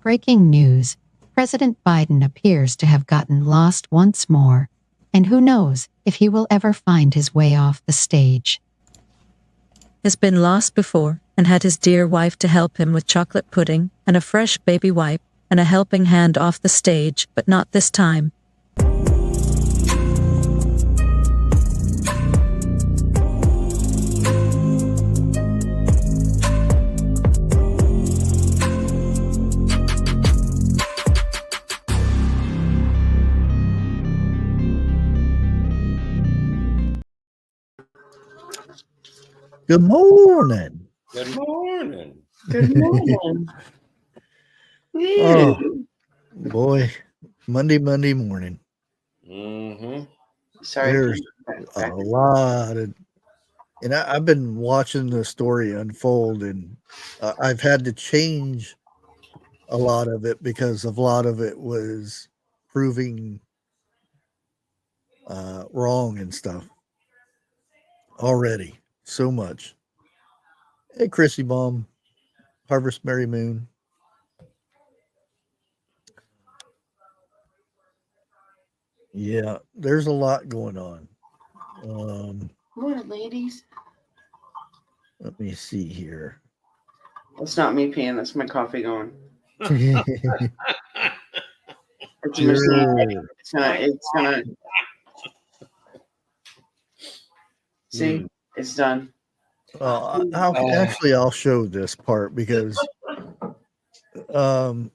Breaking news. President Biden appears to have gotten lost once more, and who knows if he will ever find his way off the stage. Has been lost before and had his dear wife to help him with chocolate pudding and a fresh baby wipe and a helping hand off the stage, but not this time. Good morning. Good morning. Good morning. Oh, boy. Monday morning. Mm-hmm. Sorry. There's a lot of, and I've been watching the story unfold, and I've had to change a lot of it because a lot of it was proving wrong and stuff already. So much. Hey, Chrissy Baum, Harvest Merry Moon. Yeah, there's a lot going on. Morning, ladies. Let me see here. That's not me peeing. That's my coffee going. Sure. It's gonna. See, it's done. Actually, I'll show this part because now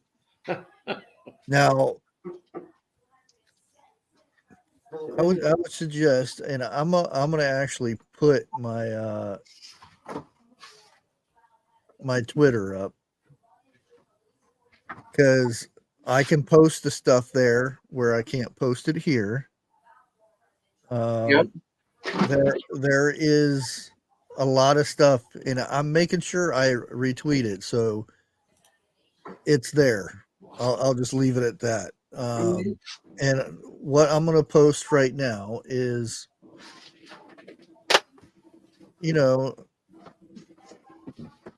I would suggest, and I'm gonna actually put my my Twitter up because I can post the stuff there where I can't post it here. Yep. There is a lot of stuff, and I'm making sure I retweet it, so it's there. I'll just leave it at that. And what I'm going to post right now is, you know,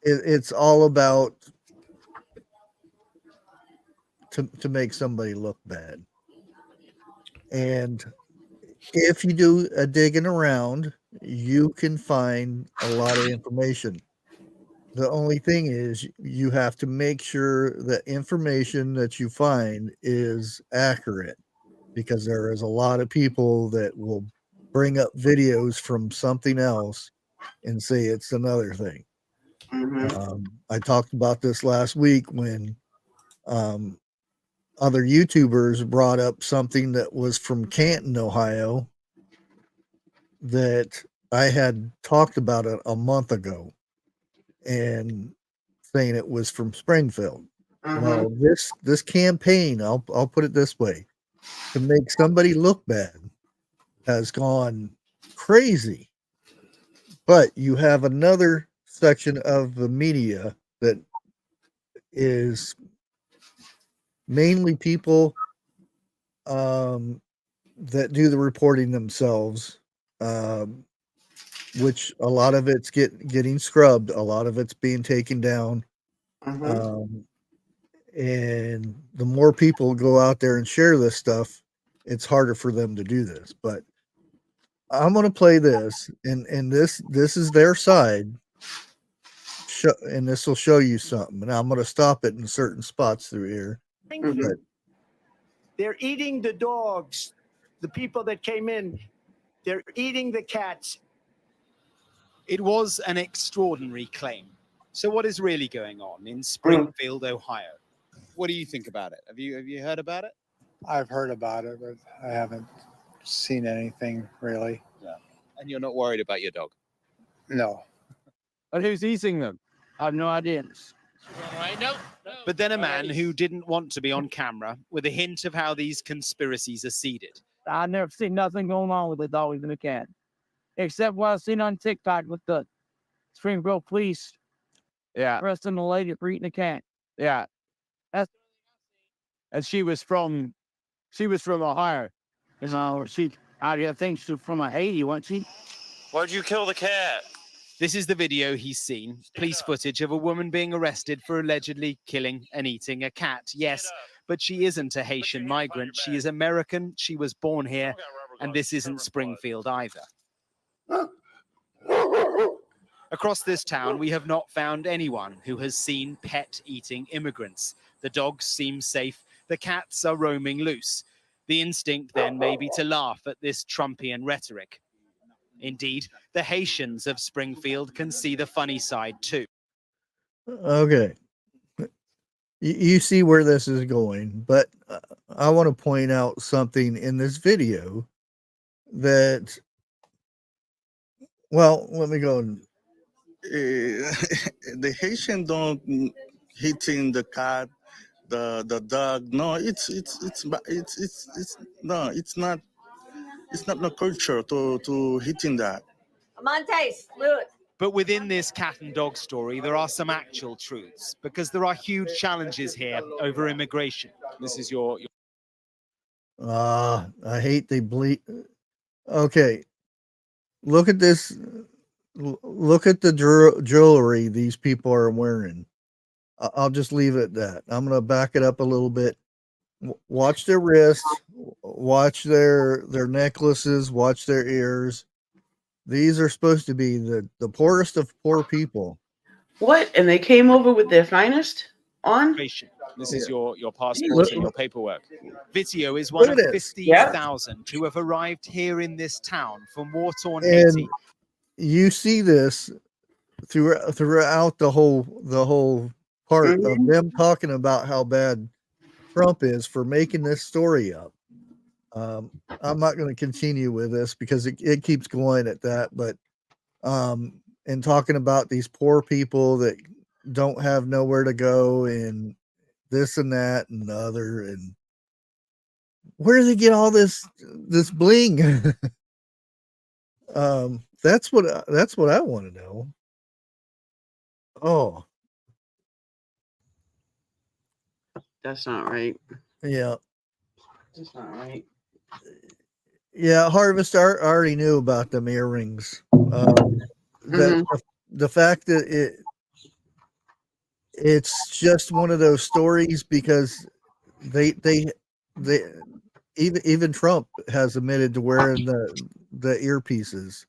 it's all about to make somebody look bad. And if you do a digging around, you can find a lot of information. The only thing is you have to make sure the information that you find is accurate, because there is a lot of people that will bring up videos from something else and say it's another thing. I talked about this last week when other YouTubers brought up something that was from Canton, Ohio, that I had talked about it a month ago and saying it was from Springfield. Well, this campaign, I'll put it this way, to make somebody look bad has gone crazy. But you have another section of the media that is mainly people that do the reporting themselves, which a lot of it's getting scrubbed, a lot of it's being taken down. And the more people go out there and share this stuff, it's harder for them to do this. But I'm going to play this, and this is their side, and this will show you something. And I'm going to stop it in certain spots through here. But they're eating the dogs, the people that came in. They're eating the cats. It was an extraordinary claim. So what is really going on in Springfield, Ohio? What do you think about it? Have you heard about it? I've heard about it, but I haven't seen anything really. Yeah. And you're not worried about your dog? No. But who's eating them? I have no idea. No. But then a man who didn't want to be on camera with a hint of how these conspiracies are seeded. I've never seen nothing going on with the dogs and the cat, except what I've seen on TikTok with the Springfield police. Yeah. Arresting the lady for eating the cat. Yeah. And she was from Ohio. You know, I think she's from Haiti, wasn't she? Why'd you kill the cat? This is the video he's seen. Police footage of a woman being arrested for allegedly killing and eating a cat. Yes, but she isn't a Haitian migrant. She is American. She was born here. And this isn't Springfield either. Across this town, we have not found anyone who has seen pet-eating immigrants. The dogs seem safe. The cats are roaming loose. The instinct then may be to laugh at this Trumpian rhetoric. Indeed, the Haitians of Springfield can see the funny side too. Okay. You see where this is going, but I want to point out something in this video that, well, let me go. The Haitian don't hitting the cat, the dog. No, it's no, it's not no culture to hitting that. But within this cat and dog story, there are some actual truths, because there are huge challenges here over immigration. This is your... I hate they bleed. Okay. Look at this. Look at the jewelry these people are wearing. I'll just leave it at that. I'm going to back it up a little bit. Watch their wrists, watch their necklaces, watch their ears. These are supposed to be the poorest of poor people. What? And they came over with their finest on? This is your passport and your paperwork. Vitio is one of 15,000 who have arrived here in this town from war-torn Haiti. You see this throughout the whole part of them talking about how bad Trump is for making this story up. I'm not going to continue with this because it keeps going at that, but and talking about these poor people that don't have nowhere to go and this and that and the other, and where do they get all this bling? That's what I want to know. Oh, that's not right. Yeah, that's not right. Yeah, Harvest already knew about them earrings. The fact that it's just one of those stories because they even Trump has admitted to wearing the earpieces.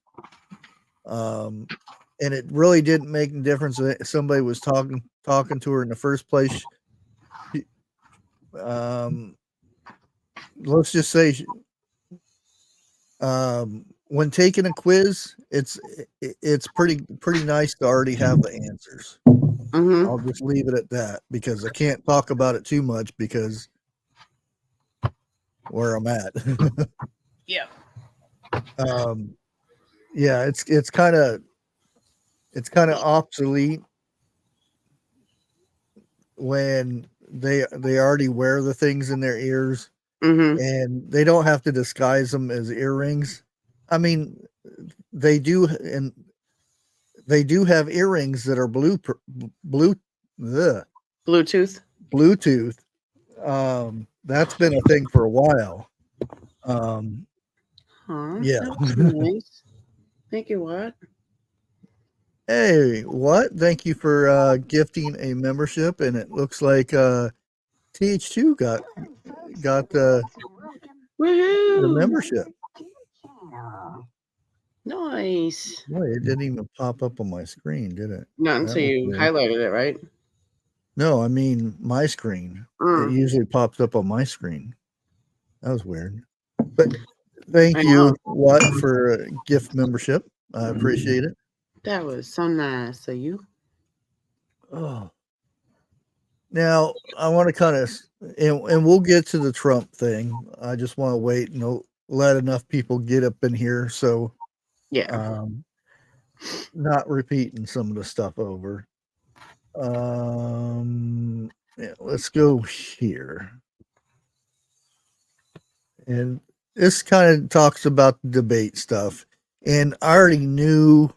And it really didn't make a difference if somebody was talking to her in the first place. Let's just say when taking a quiz, it's pretty nice to already have the answers. I'll just leave it at that because I can't talk about it too much because where I'm at. Yeah. Yeah, it's kind of obsolete when they already wear the things in their ears. And they don't have to disguise them as earrings. I mean, they do, and they do have earrings that are Bluetooth. That's been a thing for a while. Yeah. Nice. Thank you, what? Hey, what? Thank you for gifting a membership, and it looks like TH2 got the membership. Nice. Boy, it didn't even pop up on my screen, did it? Not until you highlighted it, right? No, I mean my screen. It usually pops up on my screen. That was weird. But thank you, What, for a gift membership. I appreciate it. That was so nice. So you? Oh. Now, I want to kind of, and we'll get to the Trump thing. I just want to wait and let enough people get up in here. So, yeah, not repeating some of the stuff over. Yeah, let's go here. And this kind of talks about the debate stuff. And I already knew.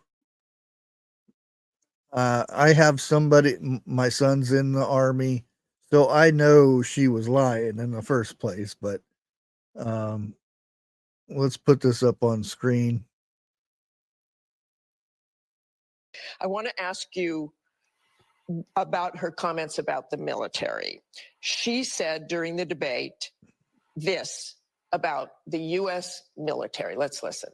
I have somebody, my son's in the Army, so I know she was lying in the first place, but let's put this up on screen. I want to ask you about her comments about the military. She said during the debate this about the U.S. military. Let's listen.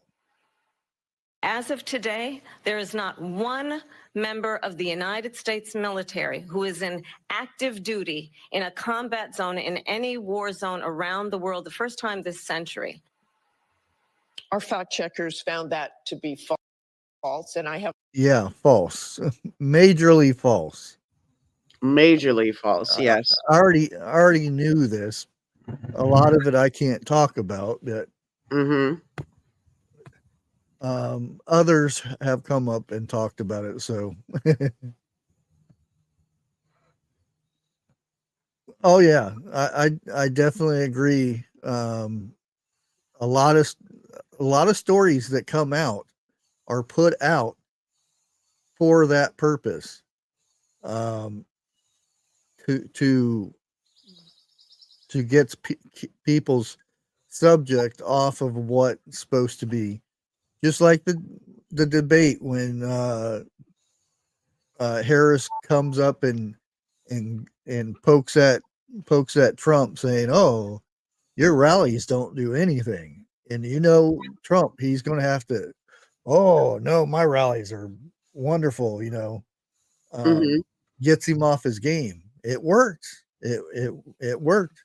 As of today, there is not one member of the United States military who is in active duty in a combat zone in any war zone around the world, the first time this century. Our fact checkers found that to be false, and I have... Yeah, false. Majorly false. Majorly false, yes. I already knew this. A lot of it I can't talk about, but others have come up and talked about it. So, oh yeah, I definitely agree. A lot of stories that come out are put out for that purpose, to get people's subject off of what's supposed to be. Just like the debate when Harris comes up and pokes at Trump, saying, "Oh, your rallies don't do anything," and Trump, he's going to have to, "Oh no, my rallies are wonderful," gets him off his game. It works. It worked.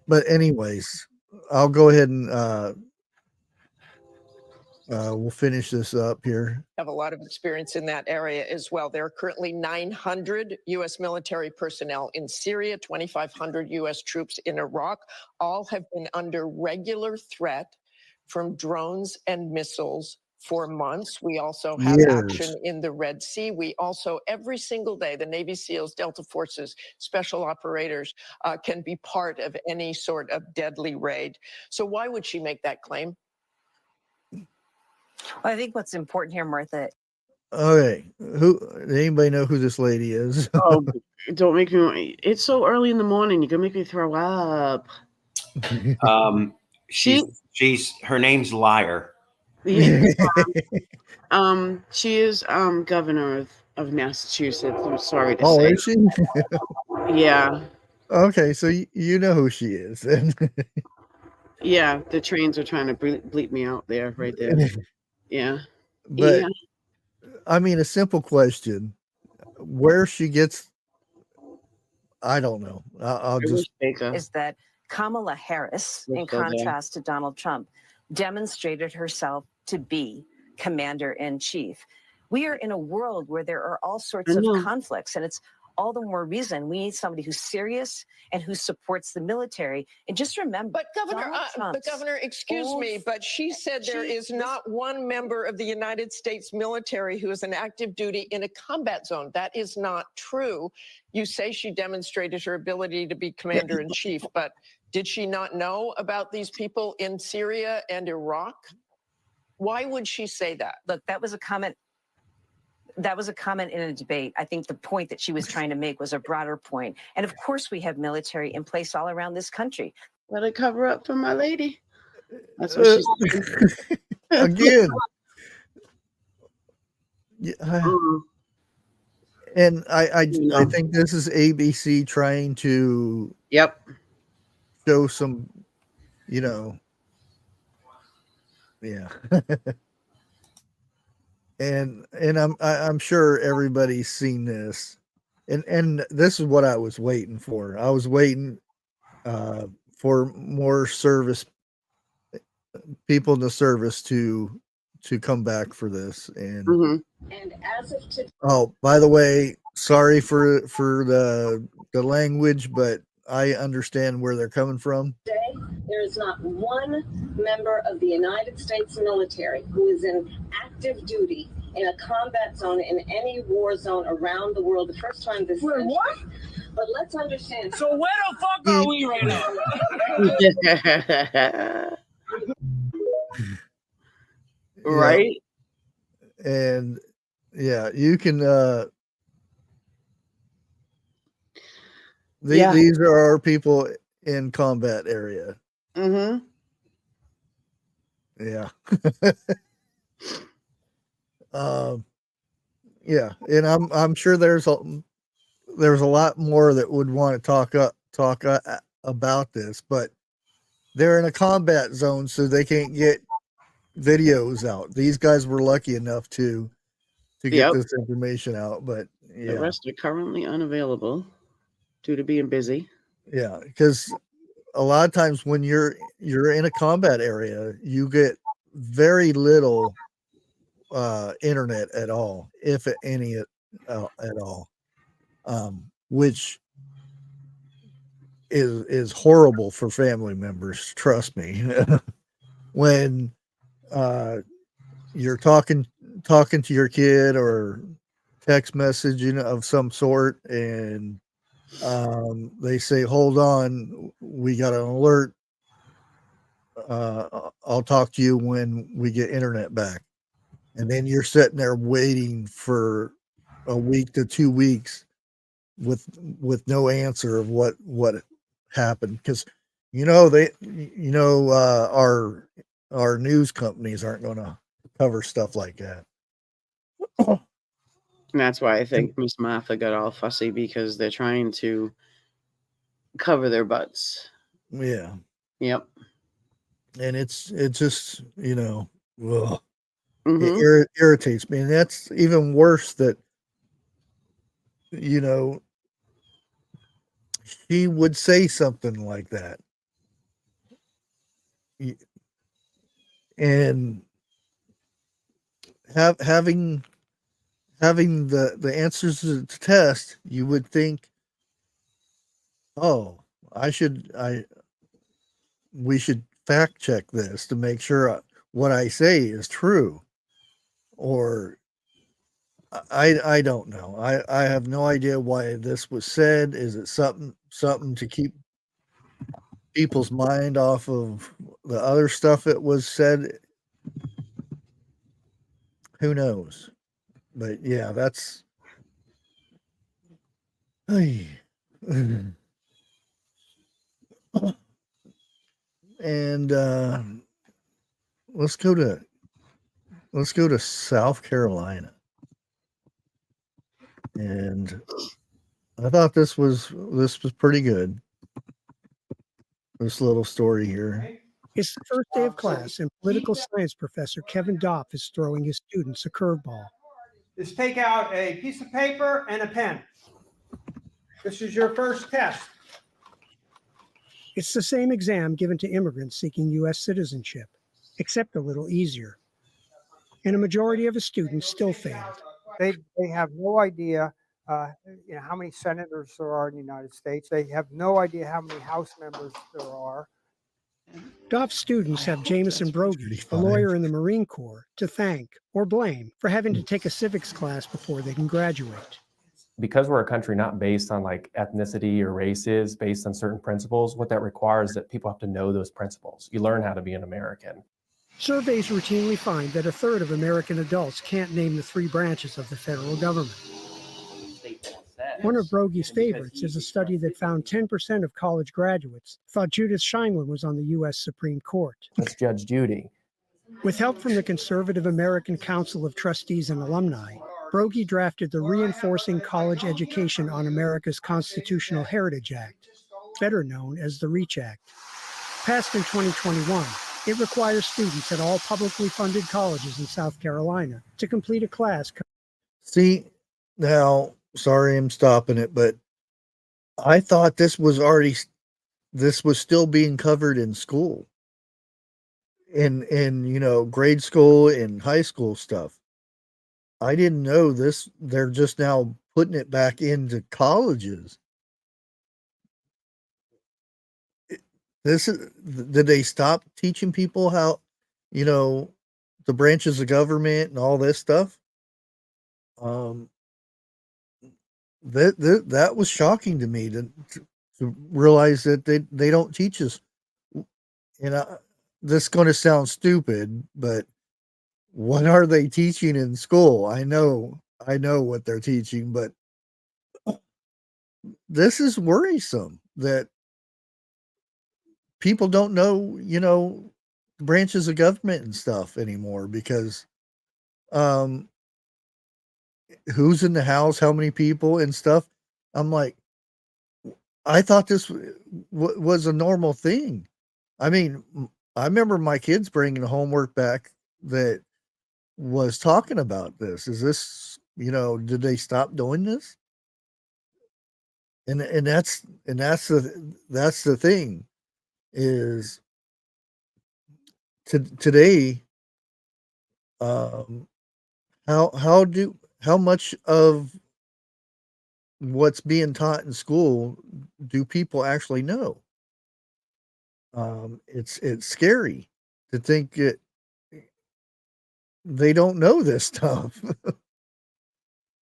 But anyways, I'll go ahead and we'll finish this up here. Have a lot of experience in that area as well. There are currently 900 U.S. military personnel in Syria, 2,500 U.S. troops in Iraq. All have been under regular threat from drones and missiles for months. We also have action in the Red Sea. We also, every single day, the Navy SEALs, Delta Forces, special operators can be part of any sort of deadly raid. So why would she make that claim? Well, I think what's important here, Martha. Okay, anybody know who this lady is? Oh, don't make me. It's so early in the morning. You're gonna make me throw up. She's her name's Liar. Yeah. She is governor of Massachusetts. I'm sorry to say. Oh, is she? Yeah. Okay, so you know who she is. Yeah, the trains are trying to bleep me out there, right there. Yeah. But yeah. I mean, a simple question: where she gets, I don't know. I'll just is that Kamala Harris, in contrast to Donald Trump, demonstrated herself to be commander-in-chief. We are in a world where there are all sorts of conflicts, and it's all the more reason we need somebody who's serious and who supports the military. And just remember, but Governor, excuse me, but she said there is not one member of the United States military who is in active duty in a combat zone. That is not true. You say she demonstrated her ability to be commander-in-chief, but did she not know about these people in Syria and Iraq? Why would she say that? Look, that was a comment. That was a comment in a debate. I think the point that she was trying to make was a broader point. And of course, we have military in place all around this country. Let it cover up for my lady. That's what she's saying. Again. And I think this is ABC trying to show some, yeah. And I'm sure everybody's seen this, and this is what I was waiting for. I was waiting for more service people in the service to come back for this. And as of today, oh, by the way, sorry for the language, but I understand where they're coming from. there is not one member of the United States military who is in active duty in a combat zone in any war zone around the world. The first time this century. What? But let's understand. So where the fuck are we right now? Right? And yeah, you can these are our people in combat area. Yeah. Yeah, and I'm sure there's a lot more that would want to talk about this, but they're in a combat zone, so they can't get videos out. These guys were lucky enough to get this information out, but The yeah, rest are currently unavailable due to being busy. yeah, because a lot of times when you're in a combat area, you get very little internet at all, if any at all, which is horrible for family members. Trust me. When you're talking to your kid or text messaging of some sort, and they say, "Hold on, we got an alert. I'll talk to you when we get internet back," and then you're sitting there waiting for a week to 2 weeks with no answer of what happened, because our news companies aren't going to cover stuff like that. And that's why I think Miss Martha got all fussy, because they're trying to cover their butts. Yeah. Yep. And it's just, ugh. Mhm. It irritates me. And that's even worse that, she would say something like that. And having the answers to the test, you would think, oh, we should fact check this to make sure what I say is true. Or I don't know. I have no idea why this was said. Is it something to keep people's mind off of the other stuff that was said? Who knows? But yeah, that's and let's go to South Carolina. And I thought this was pretty good. This little story here. It's the first day of class, and political science professor Kevin Dopp is throwing his students a curveball. Is take out a piece of paper and a pen. This is your first test. It's the same exam given to immigrants seeking U.S. citizenship, except a little easier. And a majority of his students still failed. They have no idea how many senators there are in the United States. They have no idea how many House members there are. Doff's students have Jameson Brogy, a lawyer in the Marine Corps, to thank or blame for having to take a civics class before they can graduate. Because we're a country not based on like ethnicity or races, based on certain principles, what that requires is that people have to know those principles. You learn how to be an American. Surveys routinely find that a third of American adults can't name the 3 branches of the federal government. One of Brogy's favorites is a study that found 10% of college graduates thought Judith Sheindlin was on the U.S. Supreme Court. That's Judge Judy. With help from the Conservative American Council of Trustees and Alumni, Brogy drafted the Reinforcing College Education on America's Constitutional Heritage Act, better known as the REACH Act. Passed in 2021, it requires students at all publicly funded colleges in South Carolina to complete a class. See, now, sorry I'm stopping it, but I thought this was still being covered in school. In grade school and high school stuff. I didn't know this. They're just now putting it back into colleges. Did they stop teaching people how, the branches of government and all this stuff? That was shocking to me to realize that they don't teach us. This is going to sound stupid, but what are they teaching in school? I know what they're teaching, but this is worrisome that people don't know, branches of government and stuff anymore, because who's in the house, how many people and stuff. I'm like, I thought this was a normal thing. I mean, I remember my kids bringing homework back that was talking about this. Is this, did they stop doing this? And that's the thing is today. How much of what's being taught in school do people actually know? It's scary to think they don't know this stuff.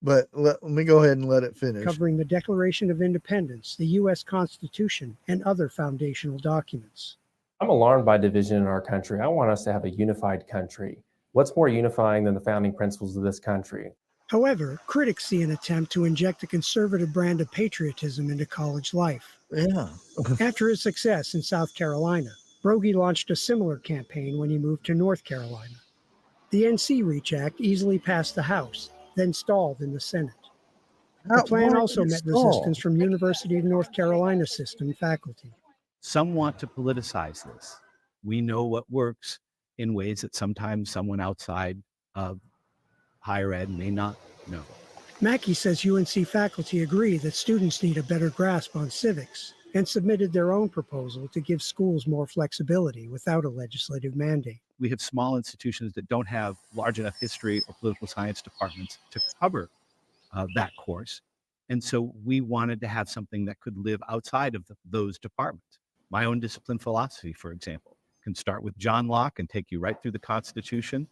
But let me go ahead and let it finish. Covering the Declaration of Independence, the U.S. Constitution, and other foundational documents. I'm alarmed by division in our country. I want us to have a unified country. What's more unifying than the founding principles of this country? However, critics see an attempt to inject a conservative brand of patriotism into college life. Yeah. After his success in South Carolina, Broggie launched a similar campaign when he moved to North Carolina. The NC Reach Act easily passed the House, then stalled in the Senate. The plan also met resistance from University of North Carolina system faculty. Some want to politicize this. We know what works in ways that sometimes someone outside of higher ed may not know. Mackey says UNC faculty agree that students need a better grasp on civics and submitted their own proposal to give schools more flexibility without a legislative mandate. We have small institutions that don't have large enough history or political science departments to cover that course. And so we wanted to have something that could live outside of those departments. My own discipline, philosophy, for example, can start with John Locke and take you right through the Constitution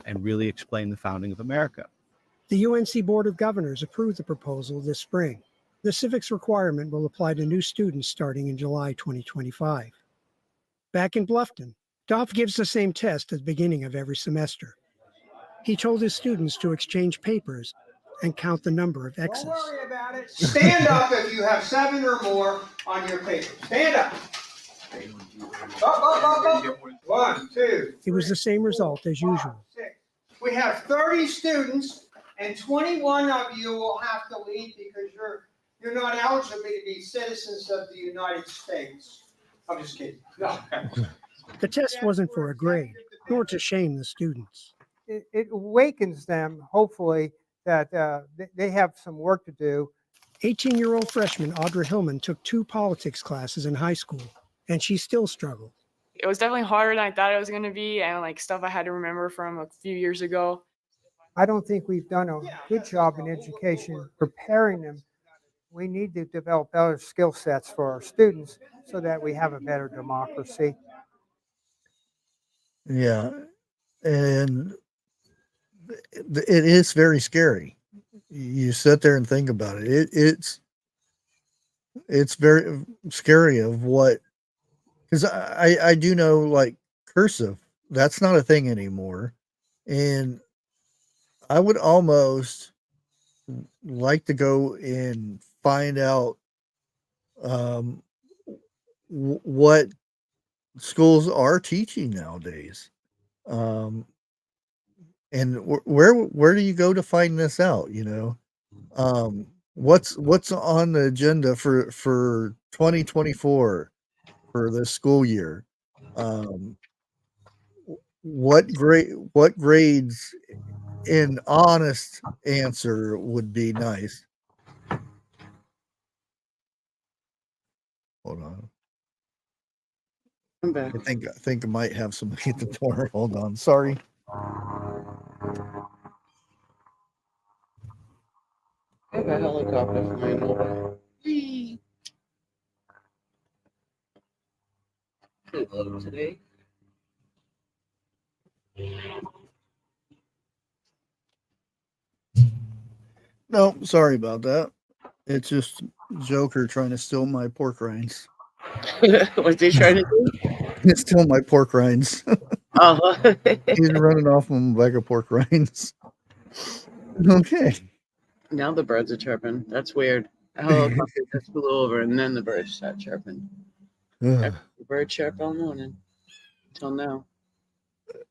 and really explain the founding of America. The UNC Board of Governors approved the proposal this spring. The civics requirement will apply to new students starting in July 2025. Back in Bluffton, Dolph gives the same test at the beginning of every semester. He told his students to exchange papers and count the number of X's. Don't worry about it. Stand up if you have 7 or more on your paper. Stand up. Up. 1, 2. It was the same result as usual. 6. We have 30 students, and 21 of you will have to leave because you're not eligible to be citizens of the United States. I'm just kidding. No. The test wasn't for a grade, nor to shame the students. It awakens them, hopefully, that they have some work to do. 18-year-old freshman Audra Hillman took 2 politics classes in high school, and she still struggled. It was definitely harder than I thought it was going to be, and like stuff I had to remember from a few years ago. I don't think we've done a good job in education preparing them. We need to develop better skill sets for our students so that we have a better democracy. Yeah. And it is very scary. You sit there and think about it. It's very scary of what, because I do know, like, cursive, that's not a thing anymore. And I would almost like to go and find out what schools are teaching nowadays. And where do you go to find this out? What's on the agenda for 2024 for this school year? What grades? An honest answer would be nice. Hold on. I'm back. I think I might have somebody at the door. Hold on. Sorry. I have a helicopter flying over. Hello today. No, sorry about that. It's just Joker trying to steal my pork rinds. What's he trying to do? Steal my pork rinds. Oh. He's running off with a bag of pork rinds. Okay. Now the birds are chirping. That's weird. A helicopter just flew over and then the birds start chirping. The bird chirp all morning until now.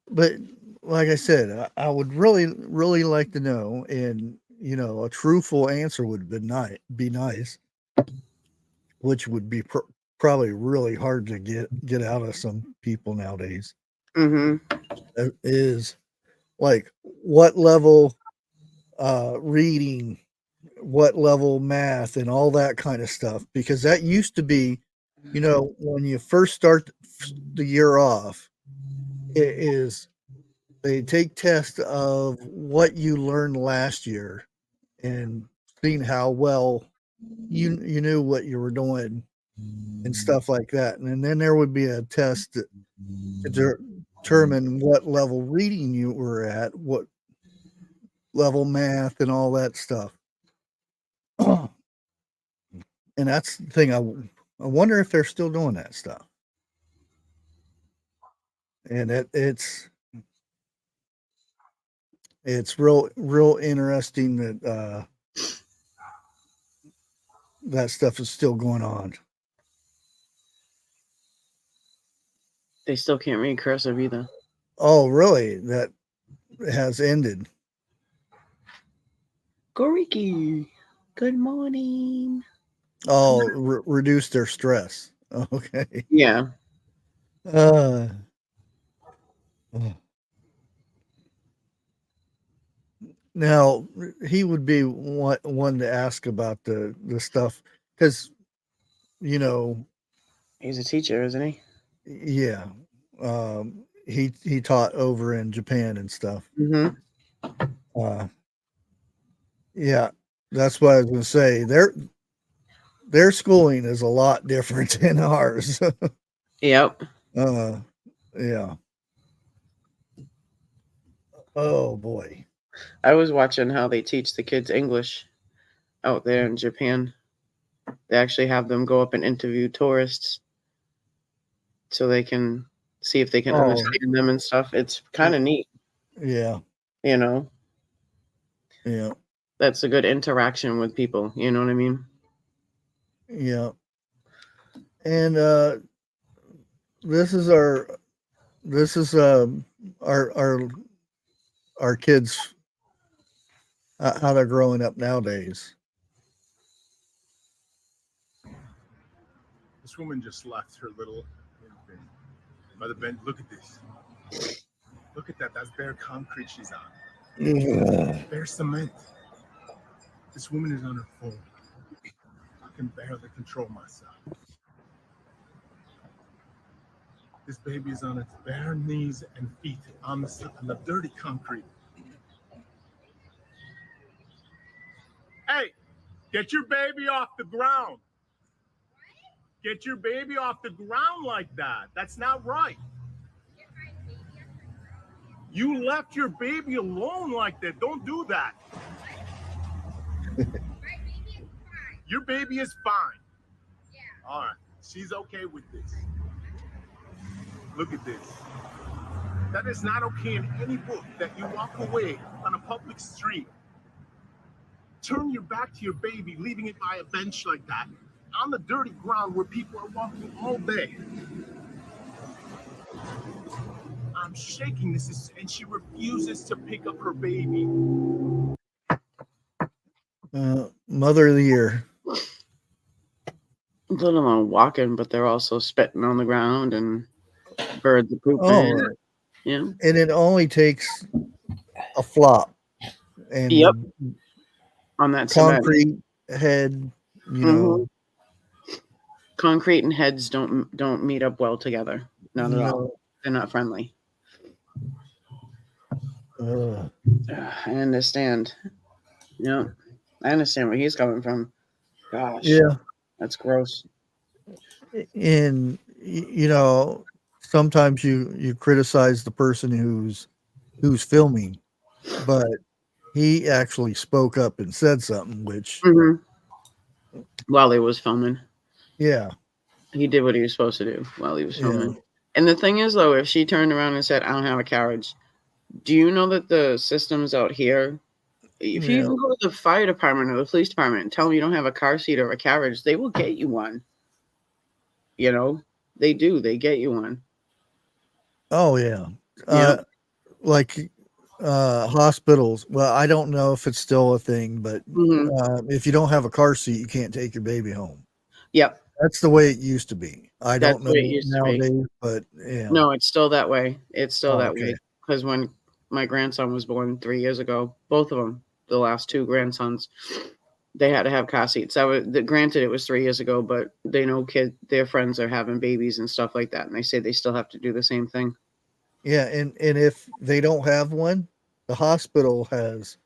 But like I said, I would really like to know, and you know, a truthful answer would be nice, which would be probably really hard to get out of some people nowadays. Is like what level reading, what level math, and all that kind of stuff, because that used to be, you know, when you first start the year off, it is they take tests of what you learned last year and seeing how well you knew what you were doing and stuff like that. And then there would be a test to determine what level reading you were at, what level math, and all that stuff. And that's the thing. I wonder if they're still doing that stuff. And it's real interesting that that stuff is still going on. They still can't read cursive either. Oh, really? That has ended. Goriki, good morning. Oh, reduce their stress. Okay. Yeah. Now he would be one to ask about the stuff, because, you know, he's a teacher, isn't he? Yeah. He taught over in Japan and stuff. Yeah, that's what I was going to say. Their schooling is a lot different than ours. Yep. Yeah. Oh boy. I was watching how they teach the kids English out there in Japan. They actually have them go up and interview tourists so they can see if they can understand them and stuff. It's kind of neat. Yeah. You know? Yeah. That's a good interaction with people. You know what I mean? Yeah. And this is our kids, how they're growing up nowadays. This woman just left her little infant by the bench. Look at this. Look at that. That's bare concrete she's on. Bare cement. This woman is on her phone. I can barely control myself. This baby is on its bare knees and feet on the dirty concrete. Hey, get your baby off the ground. Get your baby off the ground like that. That's not right. You left your baby alone like that. Don't do that. Your baby is fine. All right. She's okay with this. Look at this. That is not okay in any book that you walk away on a public street. Turn your back to your baby, leaving it by a bench like that, on the dirty ground where people are walking all day. I'm shaking this, and she refuses to pick up her baby. Mother of the Year. Let alone walking, but they're also spitting on the ground and birds are pooping. Oh, yeah. And it only takes a flop. And yep. On that concrete head, you know. Concrete and heads don't meet up well together. Not at all. They're not friendly. I understand. Yeah, I understand where he's coming from. Gosh. Yeah. That's gross. And, you know, sometimes you criticize the person who's filming, but he actually spoke up and said something, which while he was filming. Yeah. He did what he was supposed to do while he was filming. Yeah. And the thing is, though, if she turned around and said, I don't have a carriage, do you know that the systems out here, if you even go to the fire department or the police department and tell them you don't have a car seat or a carriage, they will get you one. You know, they do. They get you one. Oh, yeah. Like hospitals. Well, I don't know if it's still a thing, but Mhm. if you don't have a car seat, you can't take your baby home. Yep. That's the way it used to be. I don't That's know what it used to be. nowadays, but yeah. No, it's still that way. It's still Oh, that okay. way. Because when my grandson was born 3 years ago, both of them, the last two grandsons, they had to have car seats. Granted, it was 3 years ago, but they know their friends are having babies and stuff like that, and they say they still have to do the same thing. Yeah, and if they don't have one, the hospital has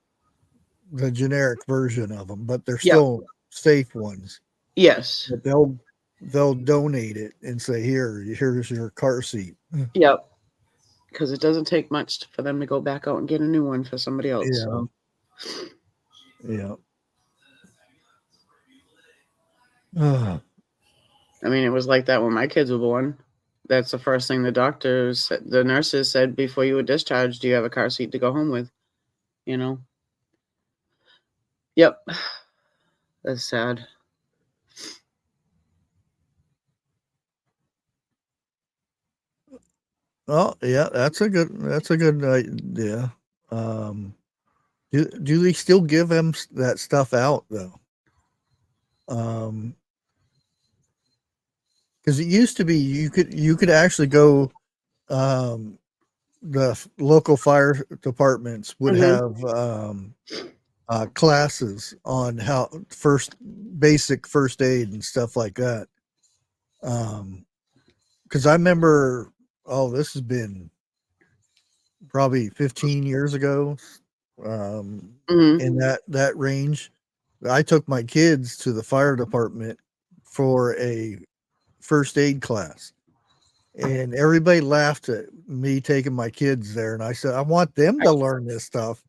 the generic version of them, but they're Yep. still safe ones. Yes. But they'll donate it and say, here's your car seat. Yep. Because it doesn't take much for them to go back out and get a new one for somebody else. Yeah. So. Yeah. I mean, it was like that when my kids were born. That's the first thing the nurses said before you were discharged. Do you have a car seat to go home with? You know? Yep. That's sad. Oh, yeah, that's a good idea. Do they still give them that stuff out though? Because it used to be you could actually go. The local fire departments would have classes on how basic first aid and stuff like that. Because I remember, this has been probably 15 years ago, in that range. I took my kids to the fire department for a first aid class, and everybody laughed at me taking my kids there. And I said, I want them to learn this stuff.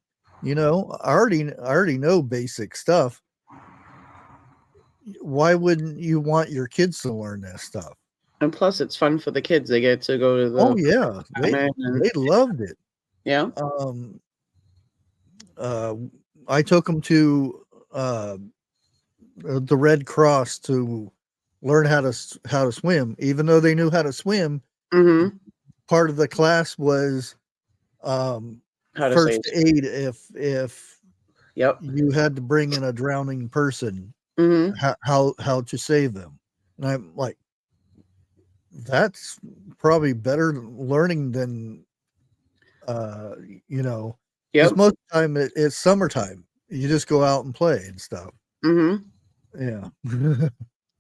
I already know basic stuff. Why wouldn't you want your kids to learn that stuff? And plus, it's fun for the kids. They get to go to the. Oh yeah, they loved it. Yeah. I took them to the Red Cross to learn how to swim. Even though they knew how to swim, part of the class was first aid if you had to bring in a drowning person, how to save them. And I'm like, that's probably better learning than because most of the time it's summertime. You just go out and play and stuff. Yeah.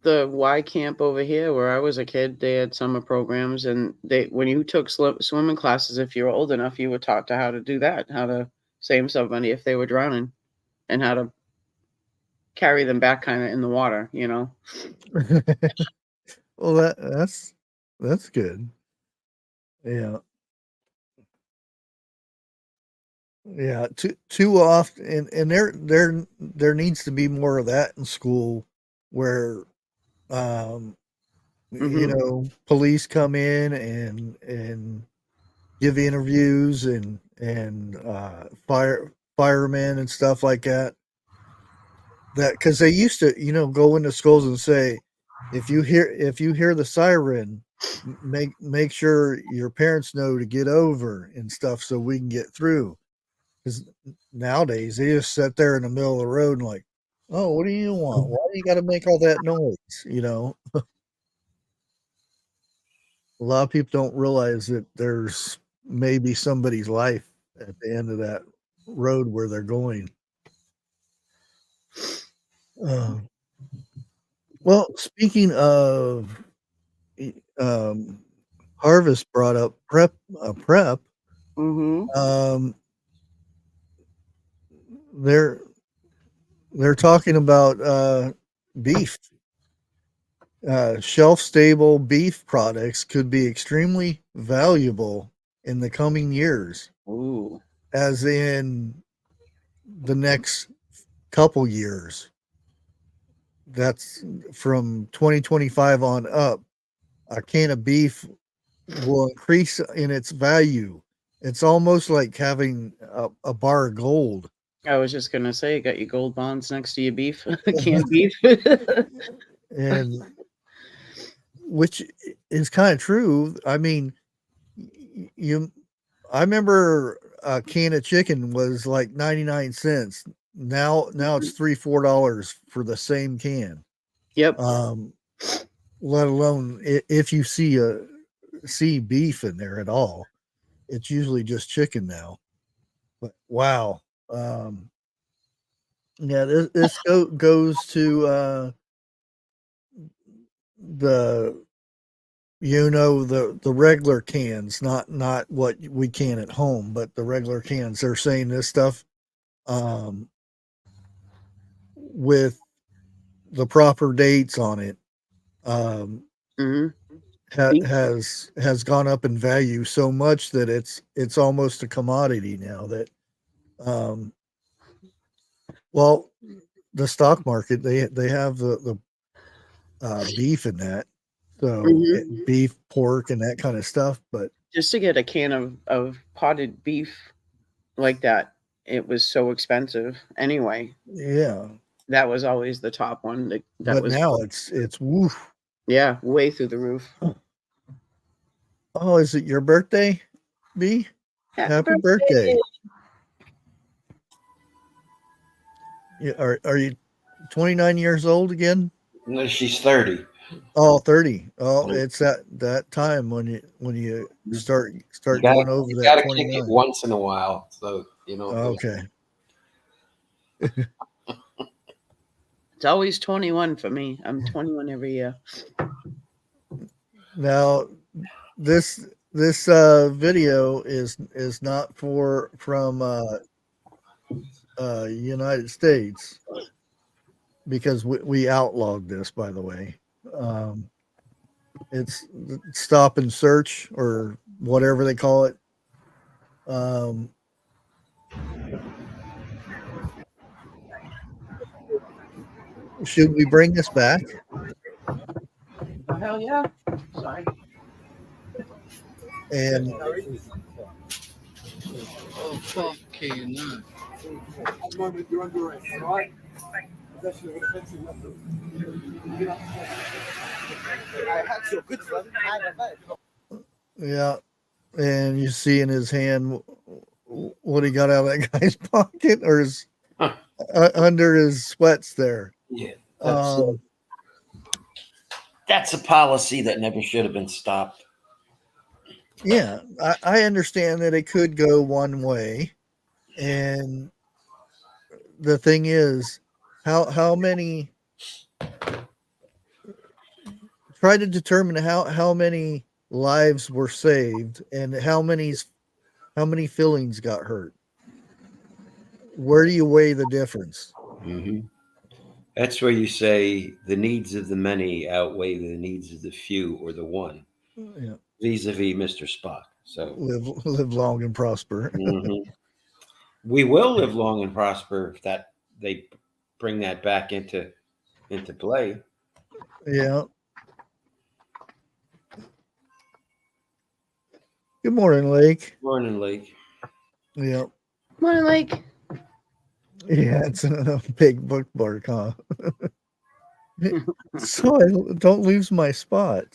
The Y camp over here where I was a kid, they had summer programs, and when you took swimming classes, if you were old enough, you were taught how to do that, how to save somebody if they were drowning, and how to carry them back kind of in the water, Well, that's good. Yeah. Yeah, too often, and there needs to be more of that in school, where police come in and give interviews and firemen and stuff like that. That because they used to go into schools and say, if you hear the siren, make sure your parents know to get over and stuff so we can get through. Because nowadays they just sit there in the middle of the road and like, oh, what do you want? Why do you got to make all that noise? A lot of people don't realize that there's maybe somebody's life at the end of that road where they're going. Well, speaking of, Harvest brought up prep. They're talking about beef. Shelf-stable beef products could be extremely valuable in the coming years. Ooh. As in the next couple years. That's from 2025 on up. A can of beef will increase in its value. It's almost like having a bar of gold. I was just gonna say, you got your gold bonds next to your beef, canned beef, and which is kind of true. I mean, I remember a can of chicken was like 99 cents. Now it's $3-4 for the same can. Yep. Let alone if you see beef in there at all, it's usually just chicken now. But wow. Yeah, this goes to the the regular cans, not what we can at home, but the regular cans. They're saying this stuff with the proper dates on it has gone up in value so much that it's almost a commodity now. That well, the stock market, they have the beef in that, so beef, pork, and that kind of stuff. But just to get a can of potted beef like that, it was so expensive anyway. Yeah, that was always the top one. That but was now it's woof. Yeah, way through the roof. Oh, is it your birthday, B? Happy birthday. Are you 29 years old again? No, she's 30. Oh, 30. Oh, it's that time when you start going over you that gotta 29. kick it once in a while, so you know. Okay. It's always 21 for me. I'm 21 every year. Now, this video is not from United States, because we outlawed this, by the way. It's stop and search, or whatever they call it. Should we bring this back? Hell yeah. Sorry. And oh, fucking no. yeah, and you see in his hand what he got out of that guy's pocket, or his under his sweats there. Yeah, that's a policy that never should have been stopped. Yeah, I understand that it could go one way, and the thing is, how many, try to determine how many lives were saved and how many feelings got hurt. Where do you weigh the difference? Mm-hmm. That's where you say the needs of the many outweigh the needs of the few, or the one. Yeah. Vis-a-vis Mr. Spock. So live long and prosper. Mm-hmm. We will live long and prosper if that they bring that back into play. Yeah. Good morning, Lake. Morning, Lake. Yeah. Morning, Lake. Yeah, it's a big book bark, huh? So I don't lose my spot.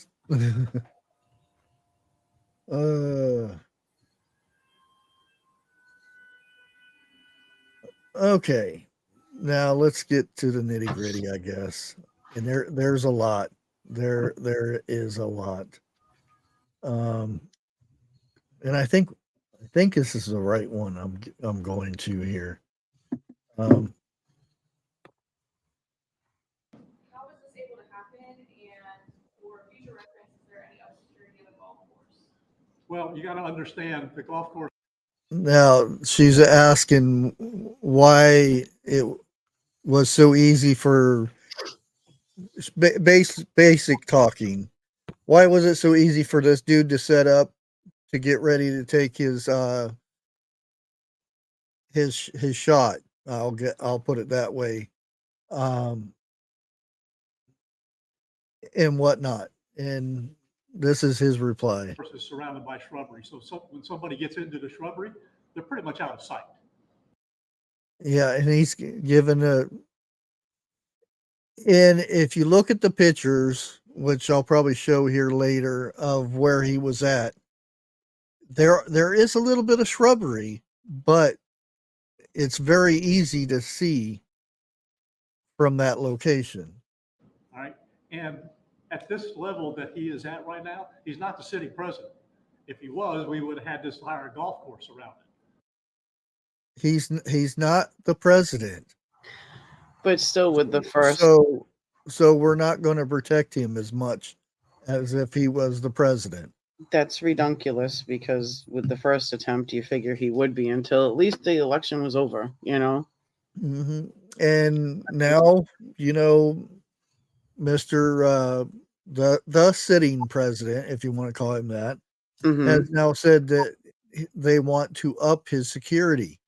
Okay, now let's get to the nitty gritty, I guess. And there's a lot. There is a lot. And I think this is the right one. I'm going to here. How was this able to happen? And for future reference, is there any obscurity of the golf course? Well, you got to understand the golf course. Now she's asking why it was so easy for basic talking. Why was it so easy for this dude to set up to get ready to take his shot? I'll put it that way, and whatnot. And this is his reply. Course is surrounded by shrubbery, so when somebody gets into the shrubbery, they're pretty much out of sight. Yeah, and he's given and if you look at the pictures, which I'll probably show here later, of where he was at, there is a little bit of shrubbery, but it's very easy to see from that location. All right. And at this level that he is at right now, he's not the city president. If he was, we would have had this entire golf course around it. He's not the president. But still, with the first. So we're not going to protect him as much as if he was the president. That's redunculous, because with the first attempt, you figure he would be until at least the election was over, you know? Mm-hmm. And now, you know, Mr. The sitting president, if you want to call him that, has now said that they want to up his security.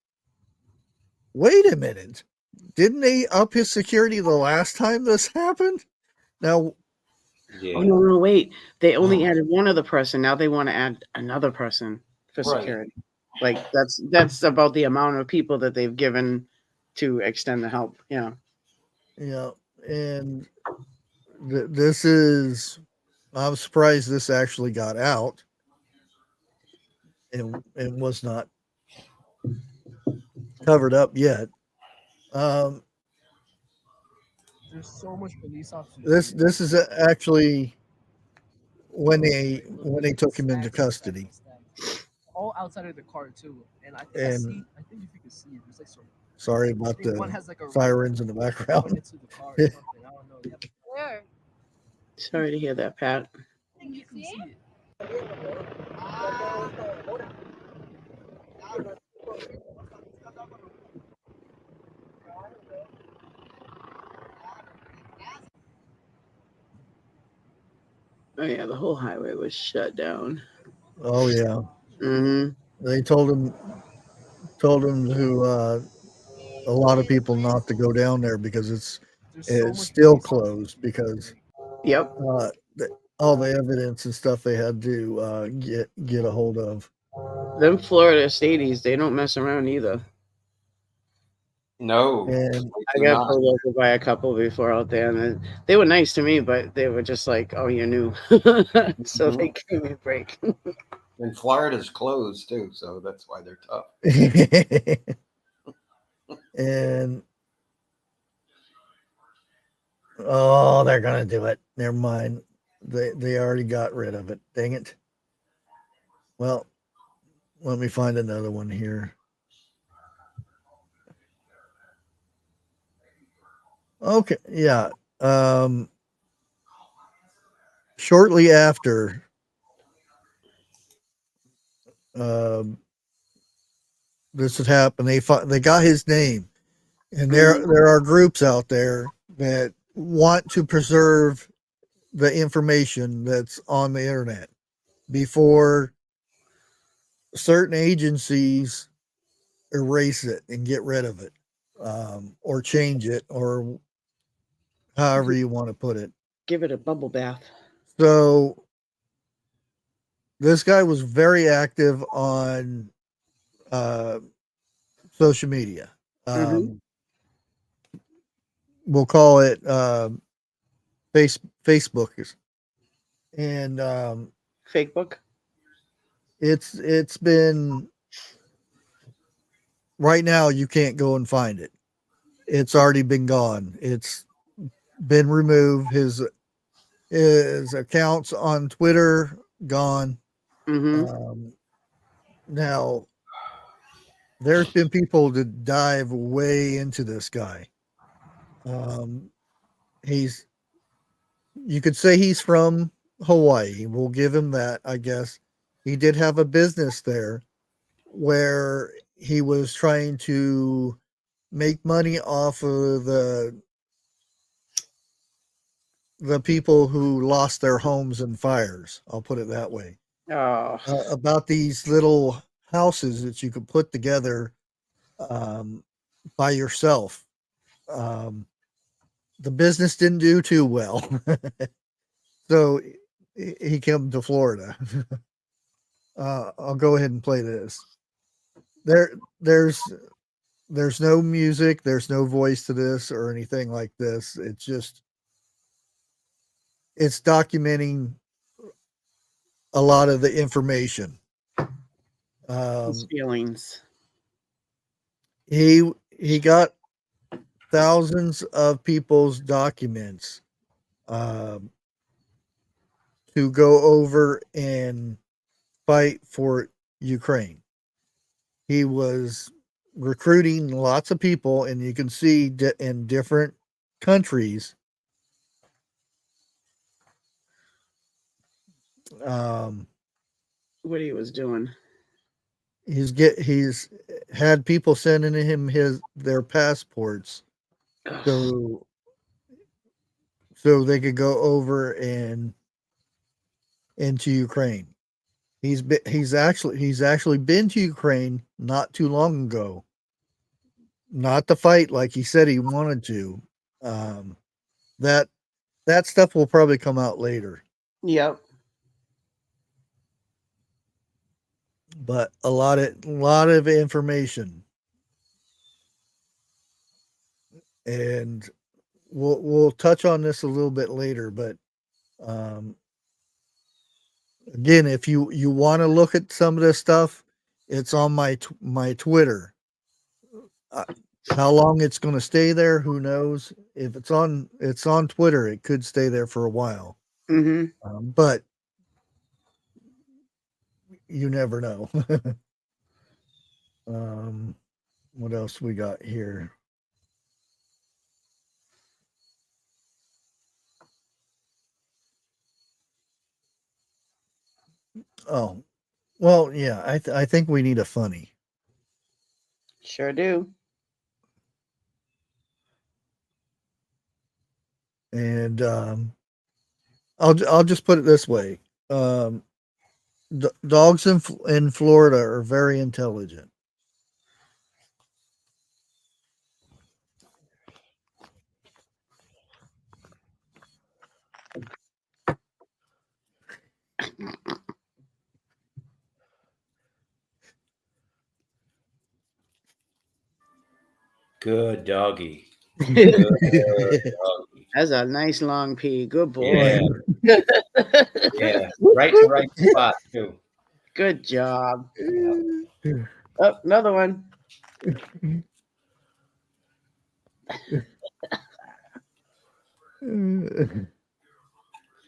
Wait a minute. Didn't they up his security the last time this happened? Now, Oh, no, wait. They only added one other person. Now they want to add another person for Right. security. Like, that's about the amount of people that they've given to extend the help. Yeah. yeah, and this is, I'm surprised this actually got out and was not covered up yet. There's so much police officers. This is actually when they took him into custody. All outside of the car too, and I think And I think if you can see it, there's like some. sorry about I think one the has like a sirens in the background. going into the car or something. I don't know. Yeah. Where? Sorry to hear that, Pat. You can see it. Oh, yeah. The whole highway was shut down. Oh yeah. Mm-hmm. They told him to a lot of people not to go down there because it's still closed because Yep. All the evidence and stuff they had to get a hold of. Them Florida stadies, they don't mess around either. No. And I got pulled over by a couple before out there, and they were nice to me, but they were just like, "Oh, you're new," so they gave me a break. And Florida's closed too, so that's why they're tough. And oh, they're gonna do it. Never mind. They already got rid of it. Dang it. Well, let me find another one here. Okay, yeah. Shortly after this had happened, they got his name, and there are groups out there that want to preserve the information that's on the internet before certain agencies erase it and get rid of it, or change it, or however you want to put it. Give it a bubble bath. So this guy was very active on social media. We'll call it Facebook, and Fake book. It's been, right now you can't go and find it. It's already been gone. It's been removed. His accounts on Twitter gone. Now there's been people that dive way into this guy. You could say he's from Hawaii. We'll give him that, I guess. He did have a business there where he was trying to make money off of the people who lost their homes in fires. I'll put it that way. About these little houses that you could put together by yourself. The business didn't do too well. So he came to Florida. I'll go ahead and play this. There's no music, there's no voice to this or anything like this. It's documenting a lot of the information. His feelings. he got thousands of people's documents to go over and fight for Ukraine. He was recruiting lots of people, and you can see in different countries. What he was doing. He's had people sending him their passports so they could go over and into Ukraine. He's actually been to Ukraine not too long ago. Not to fight like he said he wanted to. That stuff will probably come out later. Yep. But a lot of information, and we'll touch on this a little bit later. But again, if you want to look at some of this stuff, it's on my Twitter. How long it's going to stay there, who knows? If it's on Twitter, it could stay there for a while. But you never know. What else we got here? Oh, well, yeah. I think we need a funny. Sure do. And I'll just put it this way: dogs in Florida are very intelligent. Good doggy. Good doggy. That's a nice long pee. Good boy. Yeah. Yeah. Right in the right spot, too. Good job. Oh, another one.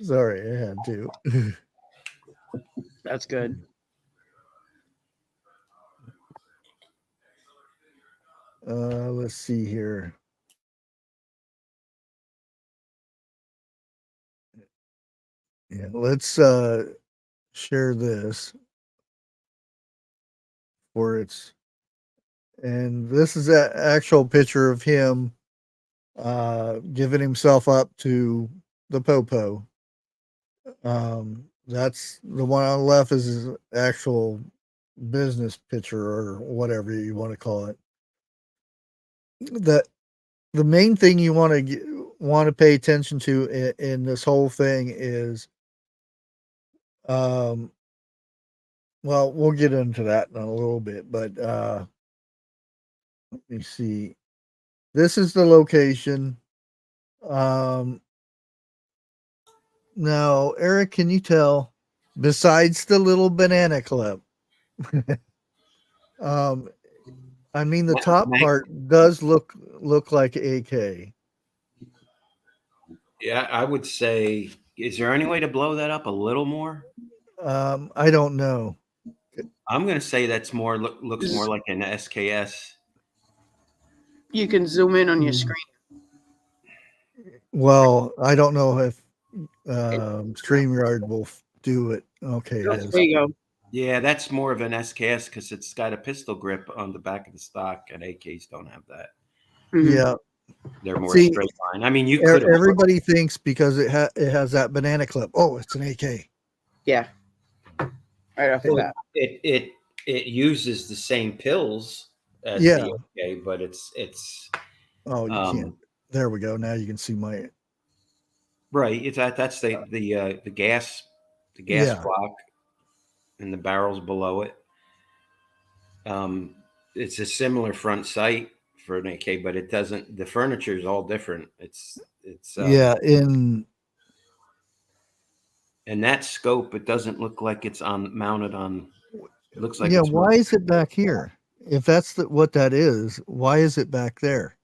Sorry, I had to. That's good. Let's see here. Yeah, let's share this for its. And this is an actual picture of him giving himself up to the popo. That's the one on the left is his actual business picture or whatever you want to call it. The main thing you want to pay attention to in this whole thing is, well, we'll get into that in a little bit, but let me see. This is the location. Now, Eric, can you tell, besides the little banana clip, I mean, the top part does look like AK. Yeah, I would say, is there any way to blow that up a little more? I don't know. I'm going to say that's looks more like an SKS. You can zoom in on your screen. Well, I don't know if StreamYard will do it. Okay, it is. There you go. Yeah, that's more of an SKS because it's got a pistol grip on the back of the stock, and AKs don't have that. Yeah, they're more straight line. I mean, you could. Everybody thinks because it has that banana clip. Oh, it's an AK. Yeah. Right off the bat. It uses the same pills as the AK, but it's. Oh, you can't. There we go. Now you can see my. Right. It's that's the gas block, and the barrels below it. It's a similar front sight for an AK, but it doesn't. The furniture is all different. It's in that scope. It doesn't look like it's mounted on. It looks like why is it back here? if that's what that is, why is it back there?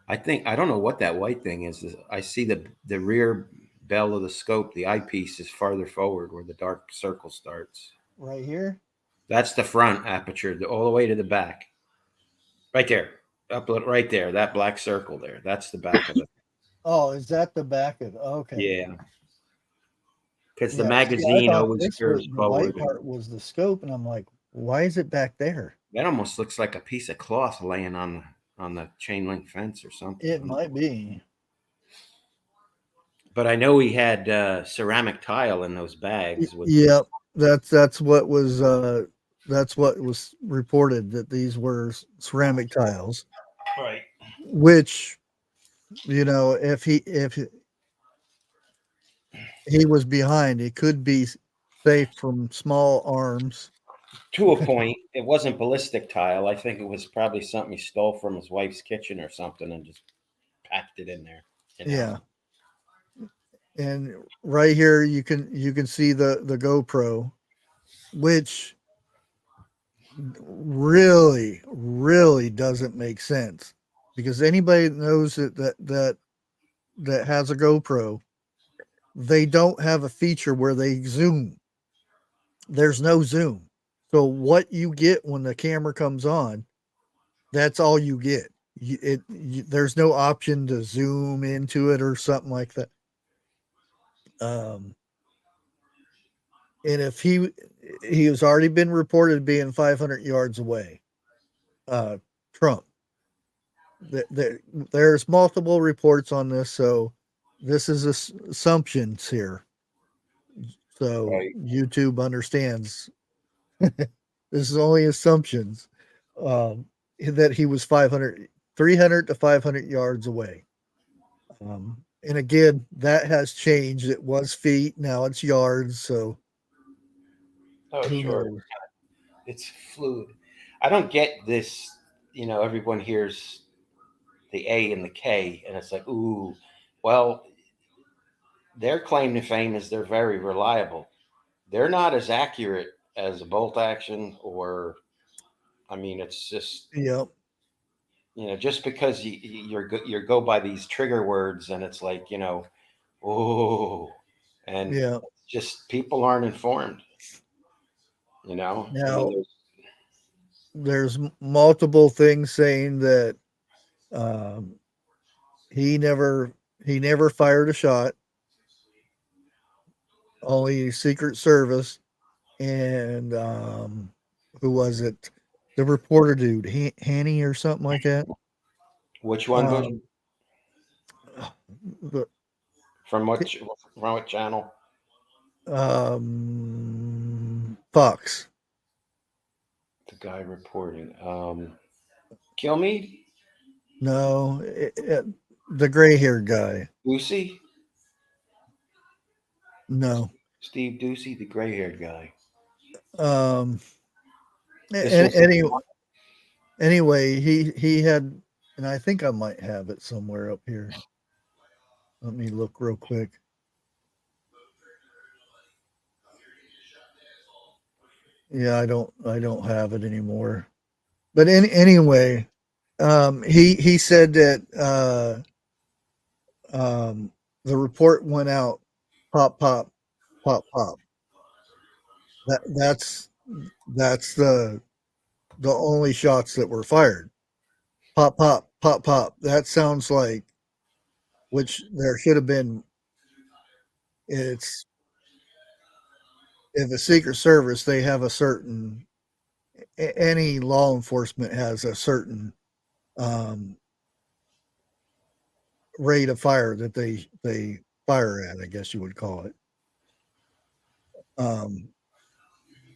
I don't know what that white thing is. I see the rear bell of the scope. The eyepiece is farther forward where the dark circle starts. Right here? That's the front aperture, all the way to the back. Right there. Up right there. That black circle there. That's the back of it. Oh, is that the back of? Okay. Yeah. Because the Yeah, see, I magazine thought always this was curves the white forward. part was the scope, and I'm like, why is it back there? That almost looks like a piece of cloth laying on the chain link fence or something. It might be. But I know he had ceramic tile in those bags. Yep, that's what was reported, that these were ceramic tiles. Right. Which, if he was behind, it could be safe from small arms. To a point, it wasn't ballistic tile. I think it was probably something he stole from his wife's kitchen or something and just packed it in there. Yeah. And right here you can see the GoPro, which really doesn't make sense, because anybody that knows that has a GoPro, they don't have a feature where they zoom. There's no zoom. So what you get when the camera comes on, that's all you get. There's no option to zoom into it or something like that. And if he has already been reported being 500 yards away, Trump. There's multiple reports on this, so this is assumptions here. So Right. YouTube understands this is only assumptions, that he was 300 to 500 yards away. And again, that has changed. It was feet, now it's yards. So who knows? It's fluid. I don't get this. Everyone hears the A and the K, and it's like, ooh, well, their claim to fame is they're very reliable. They're not as accurate as a bolt action, or, it's just, Yep. just because you go by these trigger words, and it's like, oh, and Yeah. just people aren't informed. Now, there's multiple things saying that he never fired a shot. Only Secret Service and who was it? The reporter dude, Hanny or something like that. Which one? From what channel? Fox. The guy reporting. Kilmeade? No, the gray-haired guy. Ducey? No. Steve Ducey, the gray-haired guy. Anyway, he had, and I think I might have it somewhere up here. Let me look real quick. Yeah, I don't have it anymore. But anyway, he said that the report went out, pop, pop, pop, pop. That's the only shots that were fired. Pop, pop, pop, pop. That sounds like, which there should have been. It's, if a Secret Service, they have a certain, any law enforcement has a certain rate of fire that they fire at, I guess you would call it.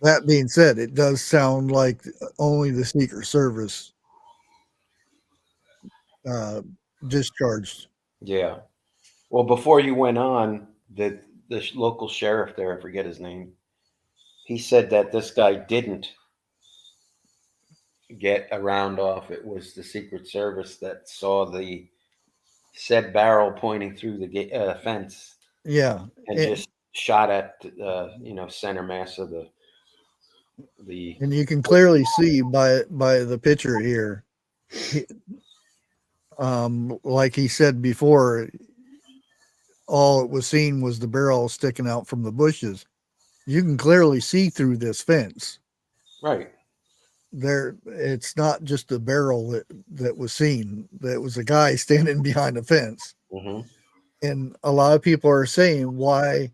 That being said, it does sound like only the Secret Service discharged. Yeah. Well, before you went on, the local sheriff there, I forget his name, he said that this guy didn't get a round off. It was the Secret Service that saw the said barrel pointing through the fence. Yeah. And just shot at center mass of the the And you can clearly see by the picture here, like he said before, all it was seen was the barrel sticking out from the bushes. You can clearly see through this fence. Right. There, it's not just a barrel that was seen. That was a guy standing behind a fence. Mm-hmm. And a lot of people are saying, why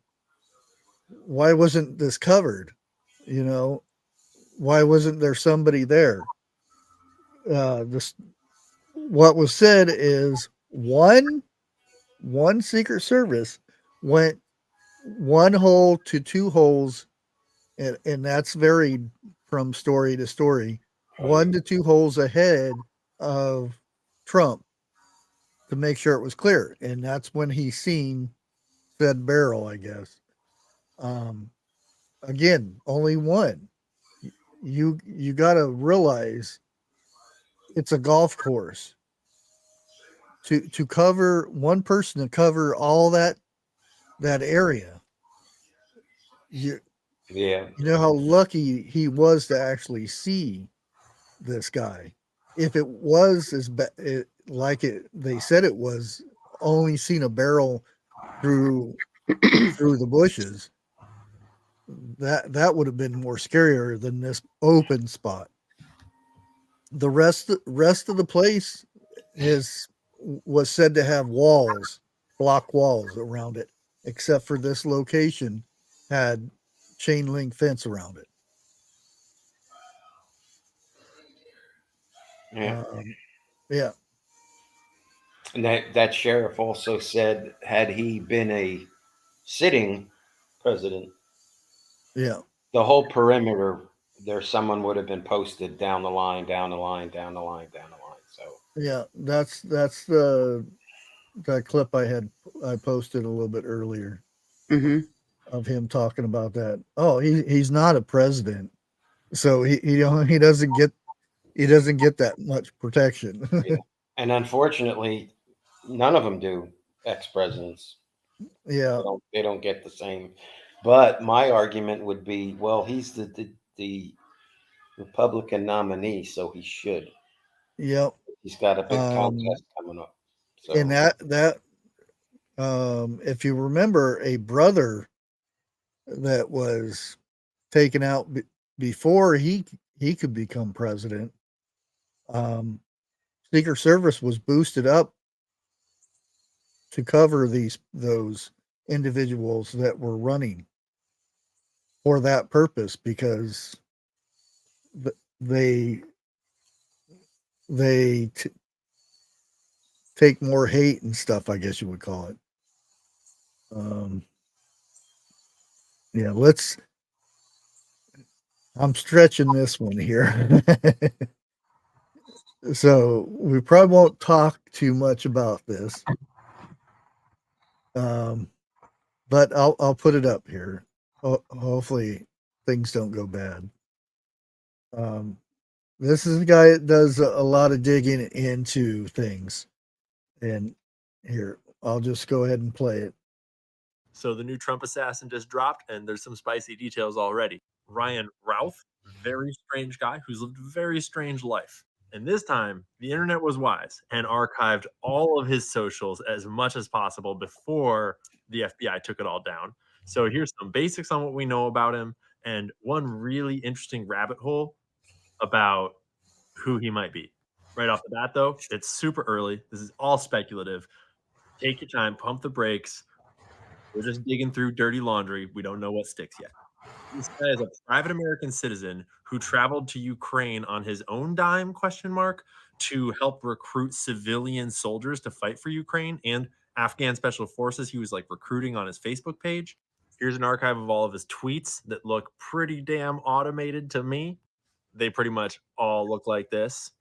wasn't this covered? You know, why wasn't there somebody there? This what was said is one Secret Service went one hole to two holes, and that's varied from story to story. 1 to 2 holes ahead of Trump to make sure it was clear, and that's when he seen said barrel, I guess. Again, only one. You got to realize it's a golf course. To cover one person to cover all that area, you Yeah. you know how lucky he was to actually see this guy. If it was they said it was, only seen a barrel through the bushes, that would have been more scarier than this open spot. The rest of the place was said to have block walls around it, except for this location had chain link fence around it. Yeah. Yeah. And that sheriff also said, had he been a sitting president, Yeah. the whole perimeter, someone would have been posted down the line, down the line, down the line, down the line. So Yeah, that's the that clip I posted a little bit earlier of him talking about that. Oh, he's not a president, so he doesn't get that much protection. yeah. And unfortunately, none of them do, ex-presidents. Yeah. They don't get the same. But my argument would be, well, he's the Republican nominee, so he should. Yep. He's got a big contest coming up. So And that if you remember, a brother that was taken out before he could become president, Secret Service was boosted up to cover those individuals that were running for that purpose, because they take more hate and stuff, I guess you would call it. Yeah, I'm stretching this one here. So we probably won't talk too much about this. But I'll put it up here. Hopefully things don't go bad. This is a guy that does a lot of digging into things. And here, I'll just go ahead and play it. So the new Trump assassin just dropped, and there's some spicy details already. Ryan Routh, very strange guy who's lived a very strange life. And this time, the internet was wise and archived all of his socials as much as possible before the FBI took it all down. So here's some basics on what we know about him, and one really interesting rabbit hole about who he might be. Right off the bat, though, it's super early. This is all speculative. Take your time, pump the brakes. We're just digging through dirty laundry. We don't know what sticks yet. This guy is a private American citizen who traveled to Ukraine on his own dime, to help recruit civilian soldiers to fight for Ukraine and Afghan special forces. He was like recruiting on his Facebook page. Here's an archive of all of his tweets that look pretty damn automated to me. They pretty much all look like this.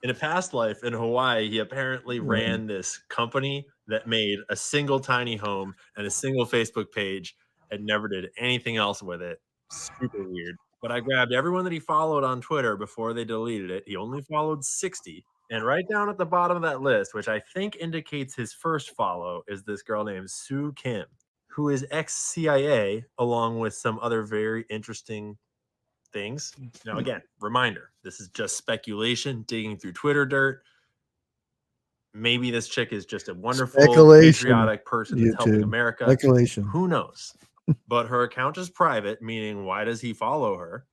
In a past life in Hawaii, he apparently ran this company that made a single tiny home and a single Facebook page and never did anything else with it. Super weird. But I grabbed everyone that he followed on Twitter before they deleted it. He only followed 60. And right down at the bottom of that list, which I think indicates his first follow, is this girl named Sue Kim, who is ex-CIA, along with some other very interesting things. Now, again, reminder, this is just speculation, digging through Twitter dirt. Maybe this chick is just a wonderful, patriotic person that's helping America. Speculation. Who knows? But her account is private, meaning why does he follow her?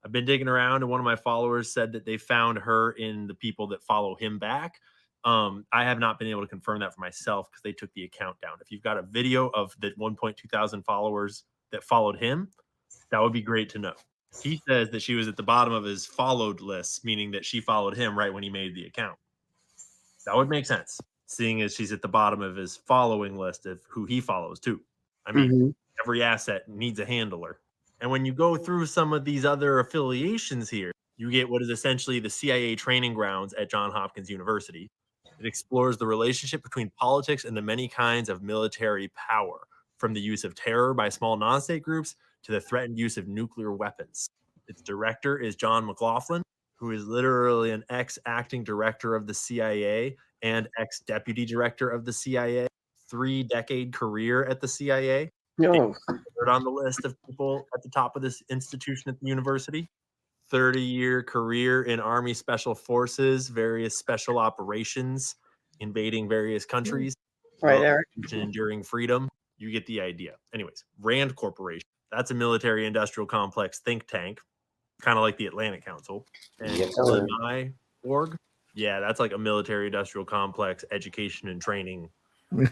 I've been digging around, and one of my followers said that they found her in the people that follow him back. I have not been able to confirm that for myself because they took the account down. If you've got a video of the 1.2 thousand followers that followed him, that would be great to know. He says that she was at the bottom of his followed list, meaning that she followed him right when he made the account. That would make sense, seeing as she's at the bottom of his following list of who he follows too. I mean, every asset needs a handler. And when you go through some of these other affiliations here, you get what is essentially the CIA training grounds at Johns Hopkins University. It explores the relationship between politics and the many kinds of military power, from the use of terror by small non-state groups to the threatened use of nuclear weapons. Its director is John McLaughlin, who is literally an ex-acting director of the CIA and ex-deputy director of the CIA, 3-decade career at the CIA. No. Third on the list of people at the top of this institution at the university. 30-year career in Army Special Forces, various special operations, invading various countries. Right, Eric. Enduring freedom. You get the idea. Anyways, Rand Corporation. That's a military industrial complex think tank, kind of like the Atlantic Council. And Yes, sir. my org, yeah, that's like a military industrial complex education and training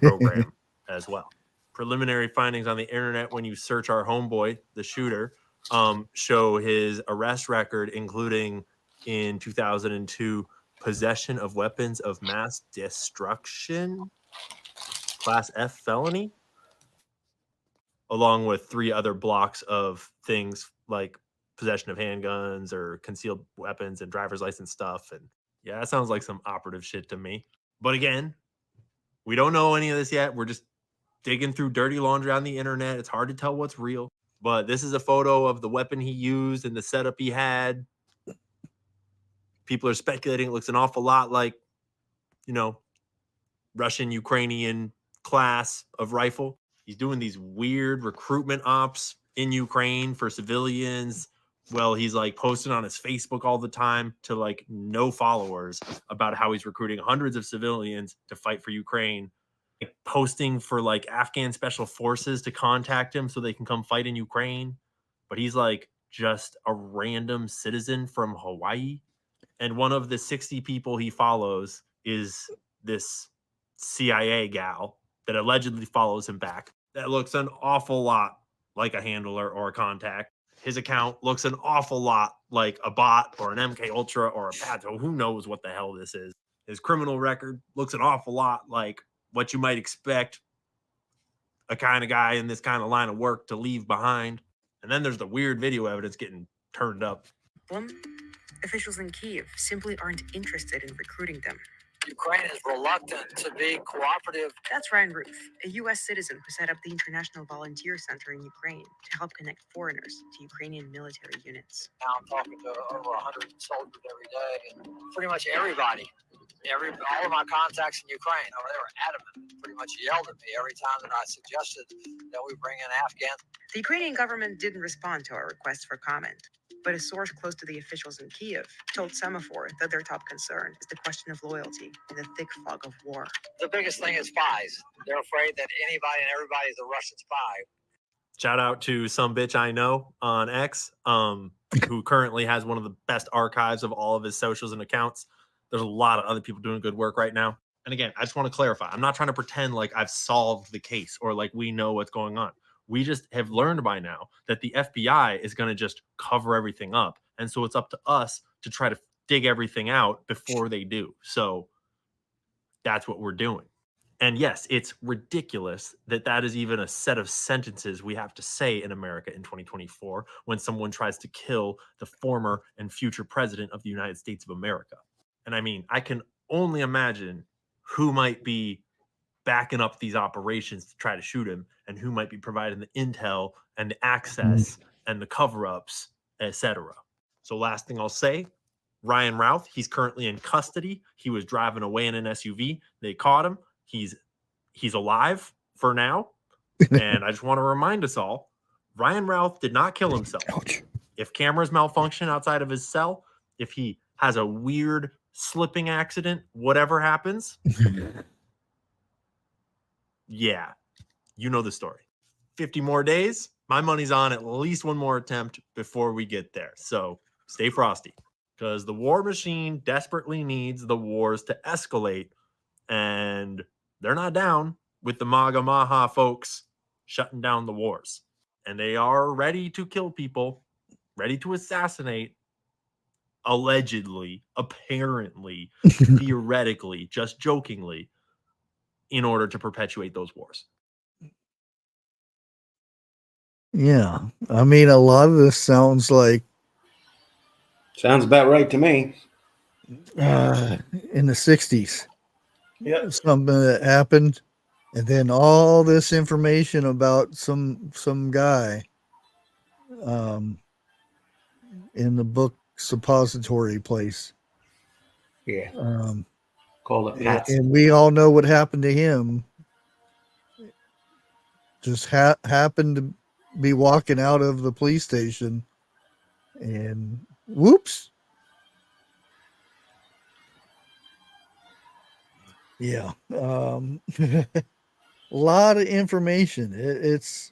program as well. Preliminary findings on the internet when you search our homeboy, the shooter, show his arrest record, including in 2002 possession of weapons of mass destruction, class F felony, along with 3 other blocks of things like possession of handguns or concealed weapons and driver's license stuff. And yeah, that sounds like some operative shit to me. But again, we don't know any of this yet. We're just digging through dirty laundry on the internet. It's hard to tell what's real. But this is a photo of the weapon he used and the setup he had. People are speculating it looks an awful lot like, you know, Russian, Ukrainian class of rifle. He's doing these weird recruitment ops in Ukraine for civilians. Well, he's like posting on his Facebook all the time to like no followers about how he's recruiting hundreds of civilians to fight for Ukraine. Like, posting for like Afghan special forces to contact him so they can come fight in Ukraine. But he's like just a random citizen from Hawaii. And one of the 60 people he follows is this CIA gal that allegedly follows him back. That looks an awful lot like a handler or a contact. His account looks an awful lot like a bot or an MK Ultra or a Pato. Who knows what the hell this is? His criminal record looks an awful lot like what you might expect a kind of guy in this kind of line of work to leave behind. And then there's the weird video evidence getting turned up. Officials in Kyiv simply aren't interested in recruiting them. Ukraine is reluctant to be cooperative. That's Ryan Ruth, a U.S. citizen who set up the International Volunteer Center in Ukraine to help connect foreigners to Ukrainian military units. Now I'm talking to over 100 soldiers every day, and pretty much everybody, all of my contacts in Ukraine, they were adamant, pretty much yelled at me every time that I suggested that we bring in Afghans. The Ukrainian government didn't respond to our request for comment, but a source close to the officials in Kyiv told Semaphore that their top concern is the question of loyalty in the thick fog of war. The biggest thing is spies. They're afraid that anybody and everybody is a Russian spy. Shout out to some bitch I know on X, who currently has one of the best archives of all of his socials and accounts. There's a lot of other people doing good work right now. And again, I just want to clarify. I'm not trying to pretend like I've solved the case or like we know what's going on. We just have learned by now that the FBI is going to just cover everything up. And so it's up to us to try to dig everything out before they do. So that's what we're doing. And yes, it's ridiculous that that is even a set of sentences we have to say in America in 2024 when someone tries to kill the former and future president of the United States of America. And I mean, I can only imagine who might be backing up these operations to try to shoot him and who might be providing the intel and the access and the cover-ups, etc. So last thing I'll say, Ryan Routh, he's currently in custody. He was driving away in an SUV. They caught him. He's alive for now. And I just want to remind us all, Ryan Routh did not kill himself. Ouch. If cameras malfunction outside of his cell, if he has a weird slipping accident, whatever happens, yeah, you know the story. 50 more days, my money's on at least one more attempt before we get there. So stay frosty, because the war machine desperately needs the wars to escalate, and they're not down with the MAGA Maha folks shutting down the wars. And they are ready to kill people, ready to assassinate, allegedly, apparently, theoretically, just jokingly, in order to perpetuate those wars. Yeah. I mean, a lot of this sounds like about right to me. In the 60s. Yep. Something that happened, and then all this information about some guy in the book suppository place. Yeah. Call it Pat's. And we all know what happened to him. Just happened to be walking out of the police station, and whoops. Yeah. A lot of information. It's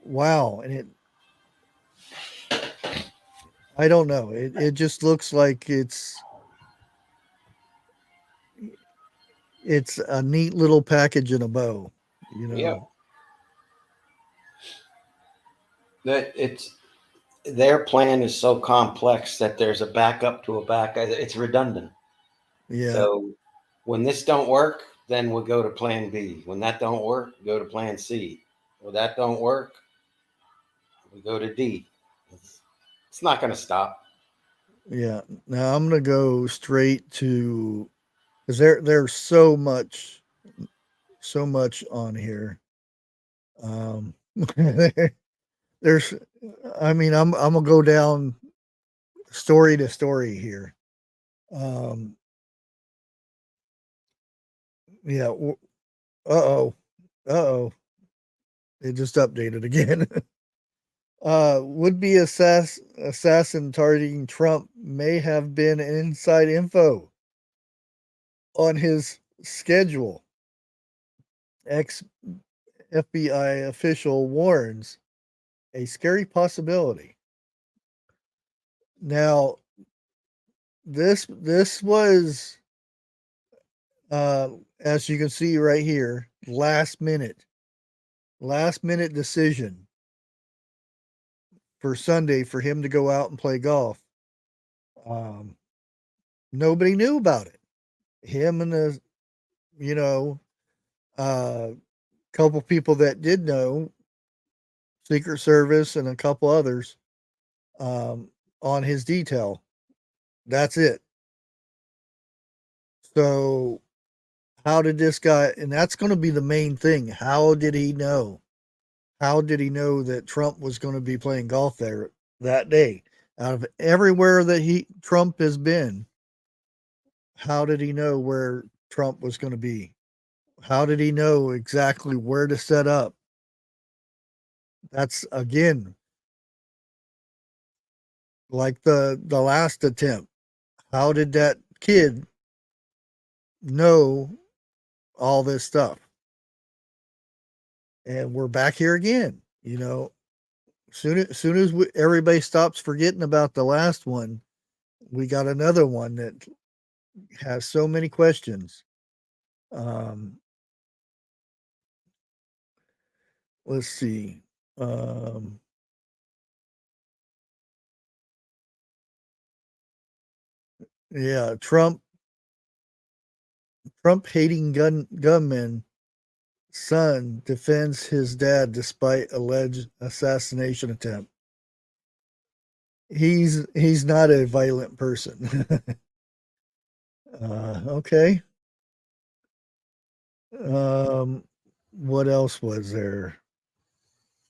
wow. And I don't know. It just looks like it's a neat little package in a bow, you know. Yeah. That it's their plan is so complex that there's a backup to a back. It's redundant. Yeah. So when this don't work, then we'll go to plan B. When that don't work, go to plan C. When that don't work, we go to D. It's not going to stop. Yeah. Now I'm going to go straight to, because there's so much on here. There's, I mean, I'm gonna go down story to story here. Yeah. It just updated again. Would-be assassin targeting Trump may have been inside info on his schedule. Ex-FBI official warns a scary possibility. Now, this was, as you can see right here, last minute decision for Sunday for him to go out and play golf. Nobody knew about it. Him and the, couple people that did know, Secret Service and a couple others, on his detail. That's it. So how did this guy, and that's going to be the main thing. How did he know? How did he know that Trump was going to be playing golf there that day? Out of everywhere that Trump has been, how did he know where Trump was going to be? How did he know exactly where to set up? That's, again, like the last attempt. How did that kid know all this stuff? And we're back here again, soon as everybody stops forgetting about the last one, we got another one that has so many questions. Let's see. Yeah, Trump hating gunman son defends his dad despite alleged assassination attempt. He's not a violent person. Okay. What else was there?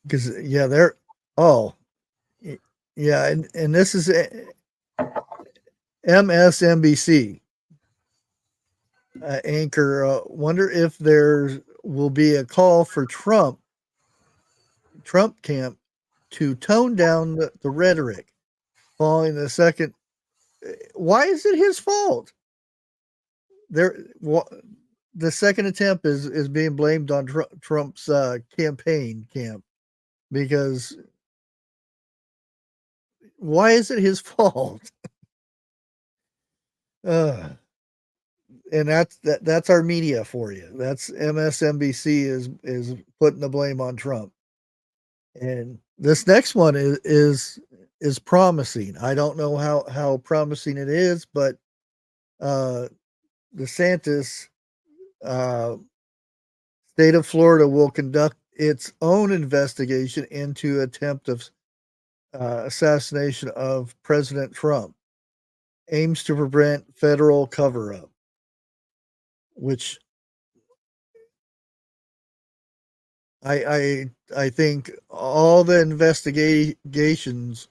Because and this is MSNBC anchor. Wonder if there will be a call for Trump camp to tone down the rhetoric following the second. Why is it his fault? The second attempt is being blamed on Trump's campaign camp, because why is it his fault? And that's our media for you. That's MSNBC is putting the blame on Trump. And this next one is promising. I don't know how promising it is, but DeSantis, state of Florida will conduct its own investigation into attempt of assassination of President Trump, aims to prevent federal cover-up, which I think all the investigations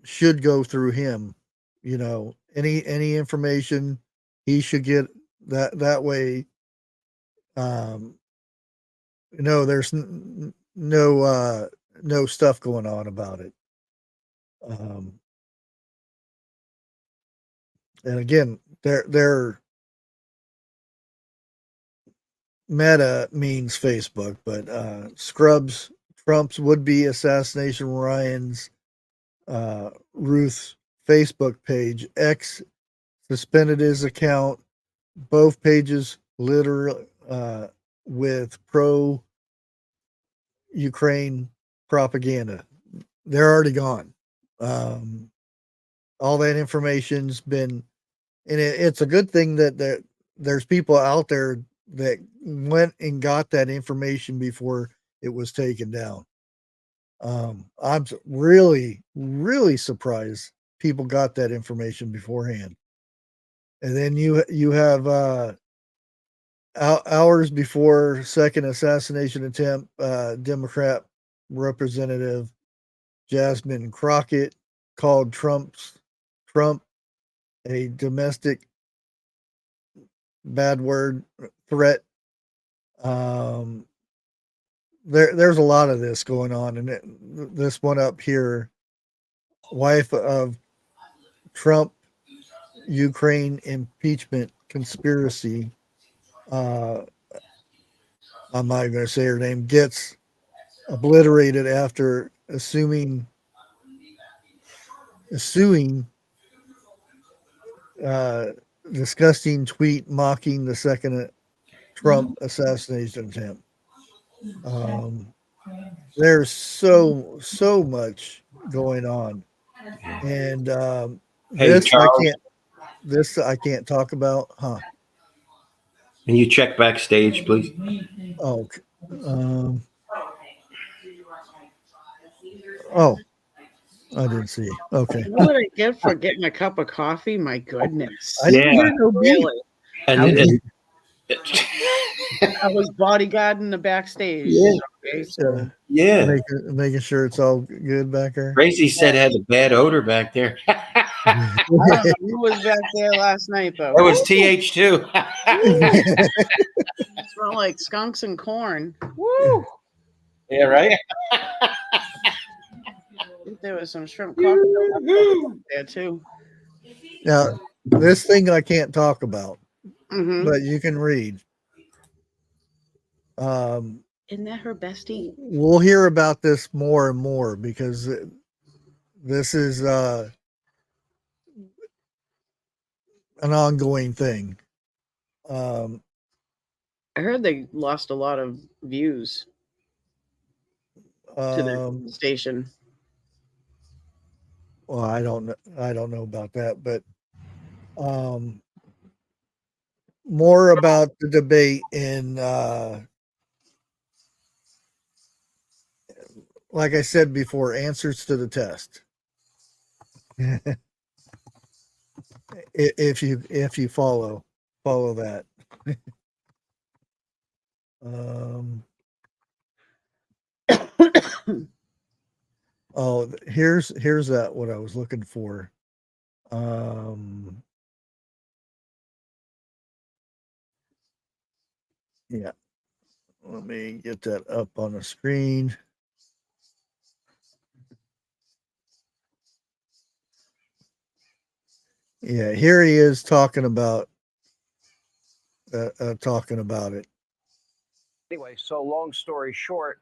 should go through him. You know, any information he should get that way. There's no stuff going on about it. And again, they're Meta means Facebook, but Scrubs, Trump's would-be assassination Ryan's Ruth's Facebook page. X suspended his account. Both pages literally with pro-Ukraine propaganda. They're already gone. All that information's been, and it's a good thing that there's people out there that went and got that information before it was taken down. I'm really, really surprised people got that information beforehand. And then you have hours before second assassination attempt, Democrat Representative Jasmine Crockett called Trump a domestic bad word threat. There's a lot of this going on, and this one up here, wife of Trump, Ukraine impeachment conspiracy. I'm not going to say her name. Gets obliterated after assuming disgusting tweet mocking the second Trump assassination attempt. There's so much going on, and Hey, Charles. I can't talk about, huh? Can you check backstage, please? Oh, I didn't see. Okay. What did I get for getting a cup of coffee? My goodness. I didn't get no beef. Really? And I was bodyguarding the backstage. Yeah. Okay, so. Yeah. Making sure it's all good back there. Crazy said it had a bad odor back there. I don't know who was back there last night, but It was TH2. It smelled like skunks and corn. Woo! Yeah, right? I think there was some shrimp cocktail there too. Now, this thing I can't talk about, Mhm. but you can read. Isn't that her bestie? We'll hear about this more and more because this is an ongoing thing. I heard they lost a lot of views to their station. Well, I don't know about that, but more about the debate in like I said before, answers to the test. if you follow that. Oh, here's that what I was looking for. Yeah, let me get that up on the screen. Yeah, here he is talking about it. Anyway, so long story short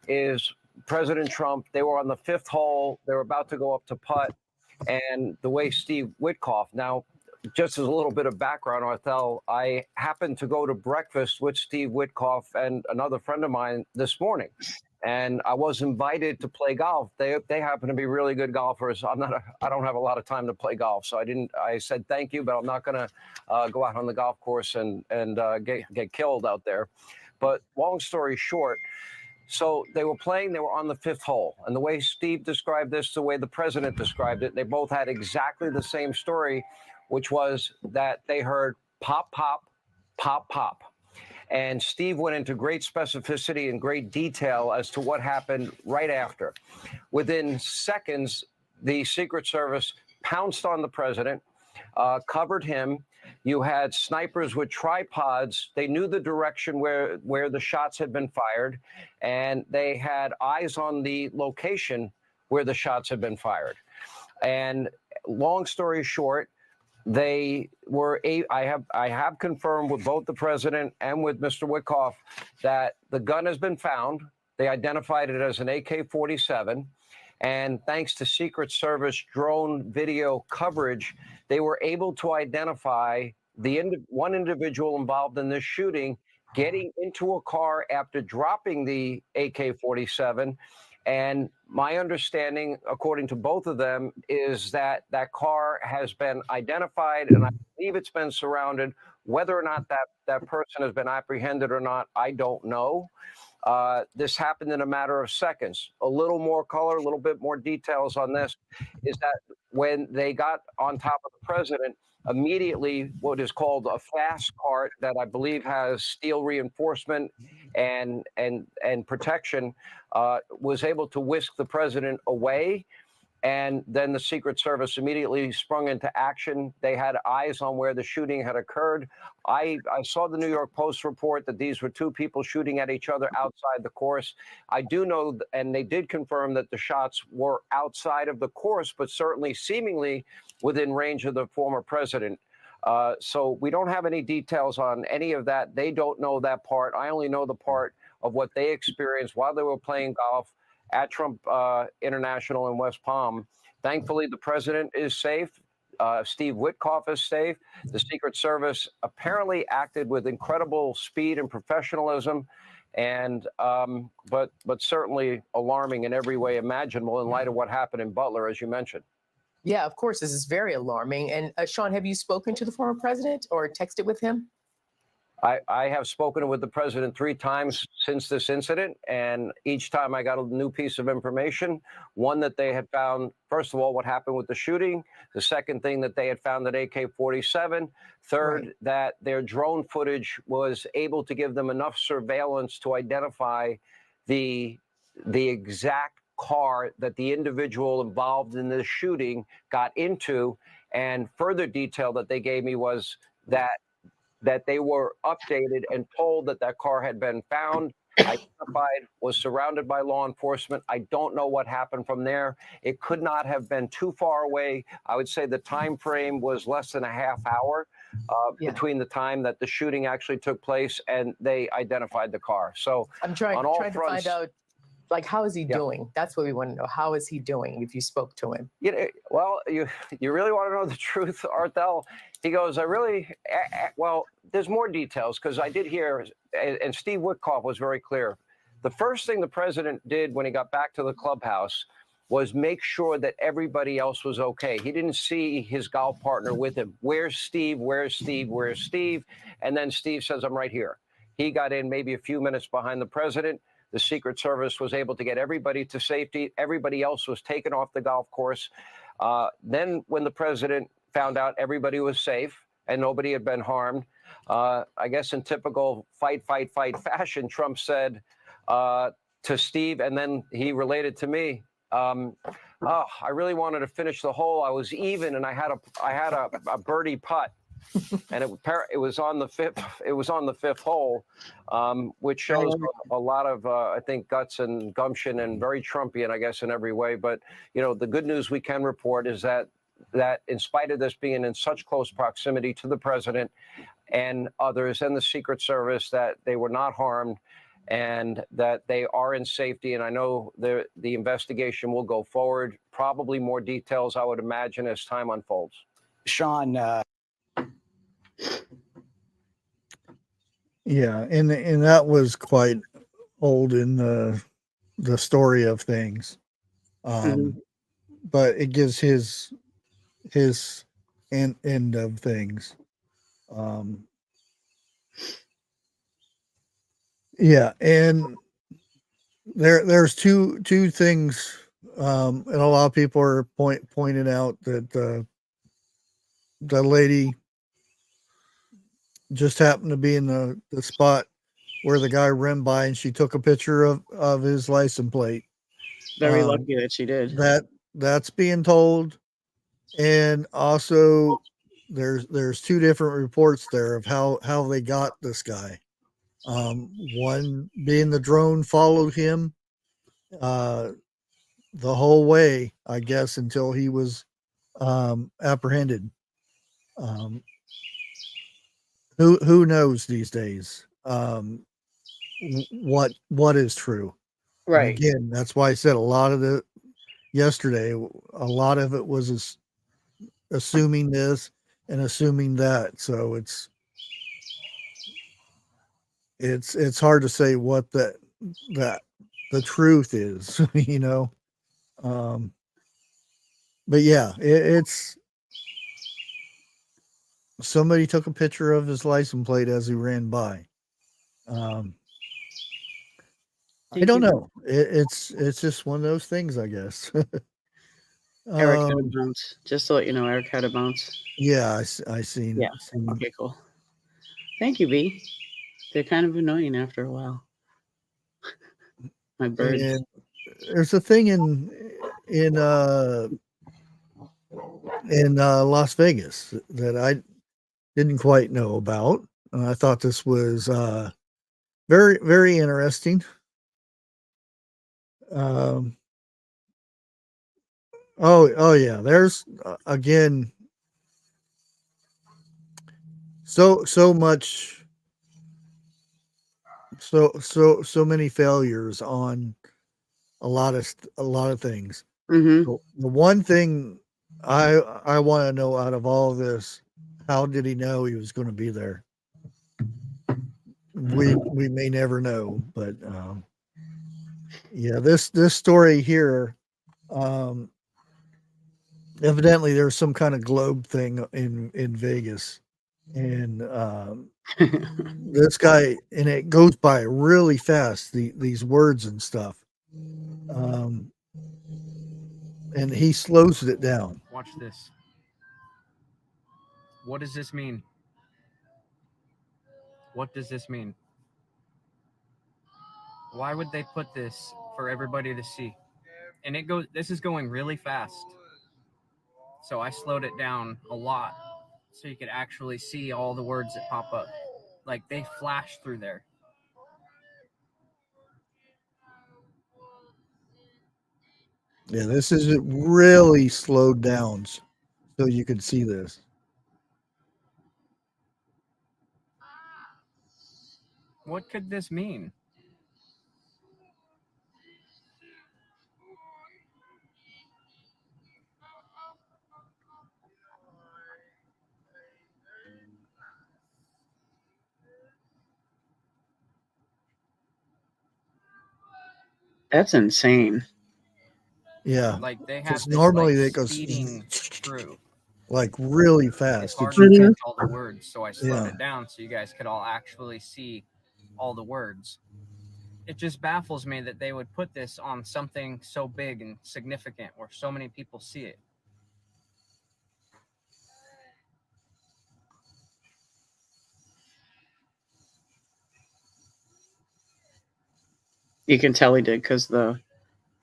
is President Trump, they were on the 5th hole. They were about to go up to putt. And the way Steve Witkoff, now, just as a little bit of background, Arthel, I happened to go to breakfast with Steve Witkoff and another friend of mine this morning. And I was invited to play golf. They happen to be really good golfers. I don't have a lot of time to play golf, so I said thank you, but I'm not going to go out on the golf course and get killed out there. But long story short, so they were playing, they were on the 5th hole. And the way Steve described this, the way the president described it, they both had exactly the same story, which was that they heard pop, pop, pop, pop. And Steve went into great specificity and great detail as to what happened right after. Within seconds, the Secret Service pounced on the president, covered him. You had snipers with tripods. They knew the direction where the shots had been fired, and they had eyes on the location where the shots had been fired. And long story short, they were I have confirmed with both the president and with Mr. Witkoff that the gun has been found. They identified it as an AK-47. And thanks to Secret Service drone video coverage, they were able to identify one individual involved in this shooting getting into a car after dropping the AK-47. And my understanding, according to both of them, is that that car has been identified, and I believe it's been surrounded. Whether or not that person has been apprehended or not, I don't know. This happened in a matter of seconds. A little more color, a little bit more details on this is that when they got on top of the president, immediately what is called a fast cart that I believe has steel reinforcement and protection was able to whisk the president away. And then the Secret Service immediately sprung into action. They had eyes on where the shooting had occurred. I saw the New York Post report that these were two people shooting at each other outside the course. I do know, and they did confirm that the shots were outside of the course, but certainly seemingly within range of the former president. So we don't have any details on any of that. They don't know that part. I only know the part of what they experienced while they were playing golf at Trump International in West Palm. Thankfully, the president is safe. Steve Witkoff is safe. The Secret Service apparently acted with incredible speed and professionalism, and but certainly alarming in every way imaginable in light of what happened in Butler, as you mentioned. Yeah, of course, this is very alarming. And Sean, have you spoken to the former president or texted with him? I have spoken with the president 3 times since this incident, and each time I got a new piece of information. One, that they had found, first of all, what happened with the shooting. The second thing, that they had found that AK-47. Third, that their drone footage was able to give them enough surveillance to identify the exact car that the individual involved in this shooting got into. And further detail that they gave me was that they were updated and told that that car had been found, identified, was surrounded by law enforcement. I don't know what happened from there. It could not have been too far away. I would say the time frame was less than a half hour between the time that the shooting actually took place and they identified the car. So I'm trying on all to fronts, find out, like, how is he doing? That's what we want to know. How is he doing if you spoke to him? You know, well, you really want to know the truth, Arthel? He goes, well, there's more details, because I did hear, and Steve Witkoff was very clear. The first thing the president did when he got back to the clubhouse was make sure that everybody else was okay. He didn't see his golf partner with him. Where's Steve? Where's Steve? Where's Steve? And then Steve says, I'm right here. He got in maybe a few minutes behind the president. The Secret Service was able to get everybody to safety. Everybody else was taken off the golf course. Then when the president found out everybody was safe and nobody had been harmed, I guess in typical fight fashion, Trump said to Steve, and then he related to me, I really wanted to finish the hole. I was even, and I had a birdie putt. And it was on the fifth hole, which shows a lot of I think guts and gumption, and very Trumpian, I guess, in every way. But you know, the good news we can report is that that in spite of this being in such close proximity to the president and others and the Secret Service, that they were not harmed and that they are in safety. And I know the investigation will go forward. Probably more details, I would imagine, as time unfolds. Sean. Yeah, and that was quite old in the story of things. But it gives his end of things. Yeah, and there's two things, and a lot of people are pointing out that the lady just happened to be in the spot where the guy ran by, and she took a picture of his license plate. Very lucky that she did. That's being told, and also there's two different reports there of how they got this guy. One being the drone followed him the whole way, I guess, until he was apprehended. Who knows these days what is true? Right. And again, that's why I said a lot of it was assuming this and assuming that. So it's hard to say what the truth is, you know. But yeah, it's somebody took a picture of his license plate as he ran by. I don't know. It's just one of those things, I guess. Eric had a bounce. Just to let you know, Eric had a bounce. Yeah, I seen. Yeah. Okay, cool. Thank you, B. They're kind of annoying after a while. My birds. And there's a thing in Las Vegas that I didn't quite know about, and I thought this was very, very interesting. Oh yeah, there's again so many failures on a lot of things. The one thing I want to know out of all of this, how did he know he was going to be there? We may never know, but yeah, this story here, evidently there's some kind of globe thing in Vegas, and this guy, and it goes by really fast, these words and stuff, and he slows it down. Watch this. What does this mean? What does this mean? Why would they put this for everybody to see? And this is going really fast. So I slowed it down a lot so you could actually see all the words that pop up. Like they flash through there. Yeah, this is really slowed down so you could see this. What could this mean? That's insane. Yeah, Like they have because this, normally like, it goes speeding through. like really It's fast. hard to catch all the words, so I slowed Yeah. it down so you guys could all actually see all the words. It just baffles me that they would put this on something so big and significant where so many people see it. You can tell he did because the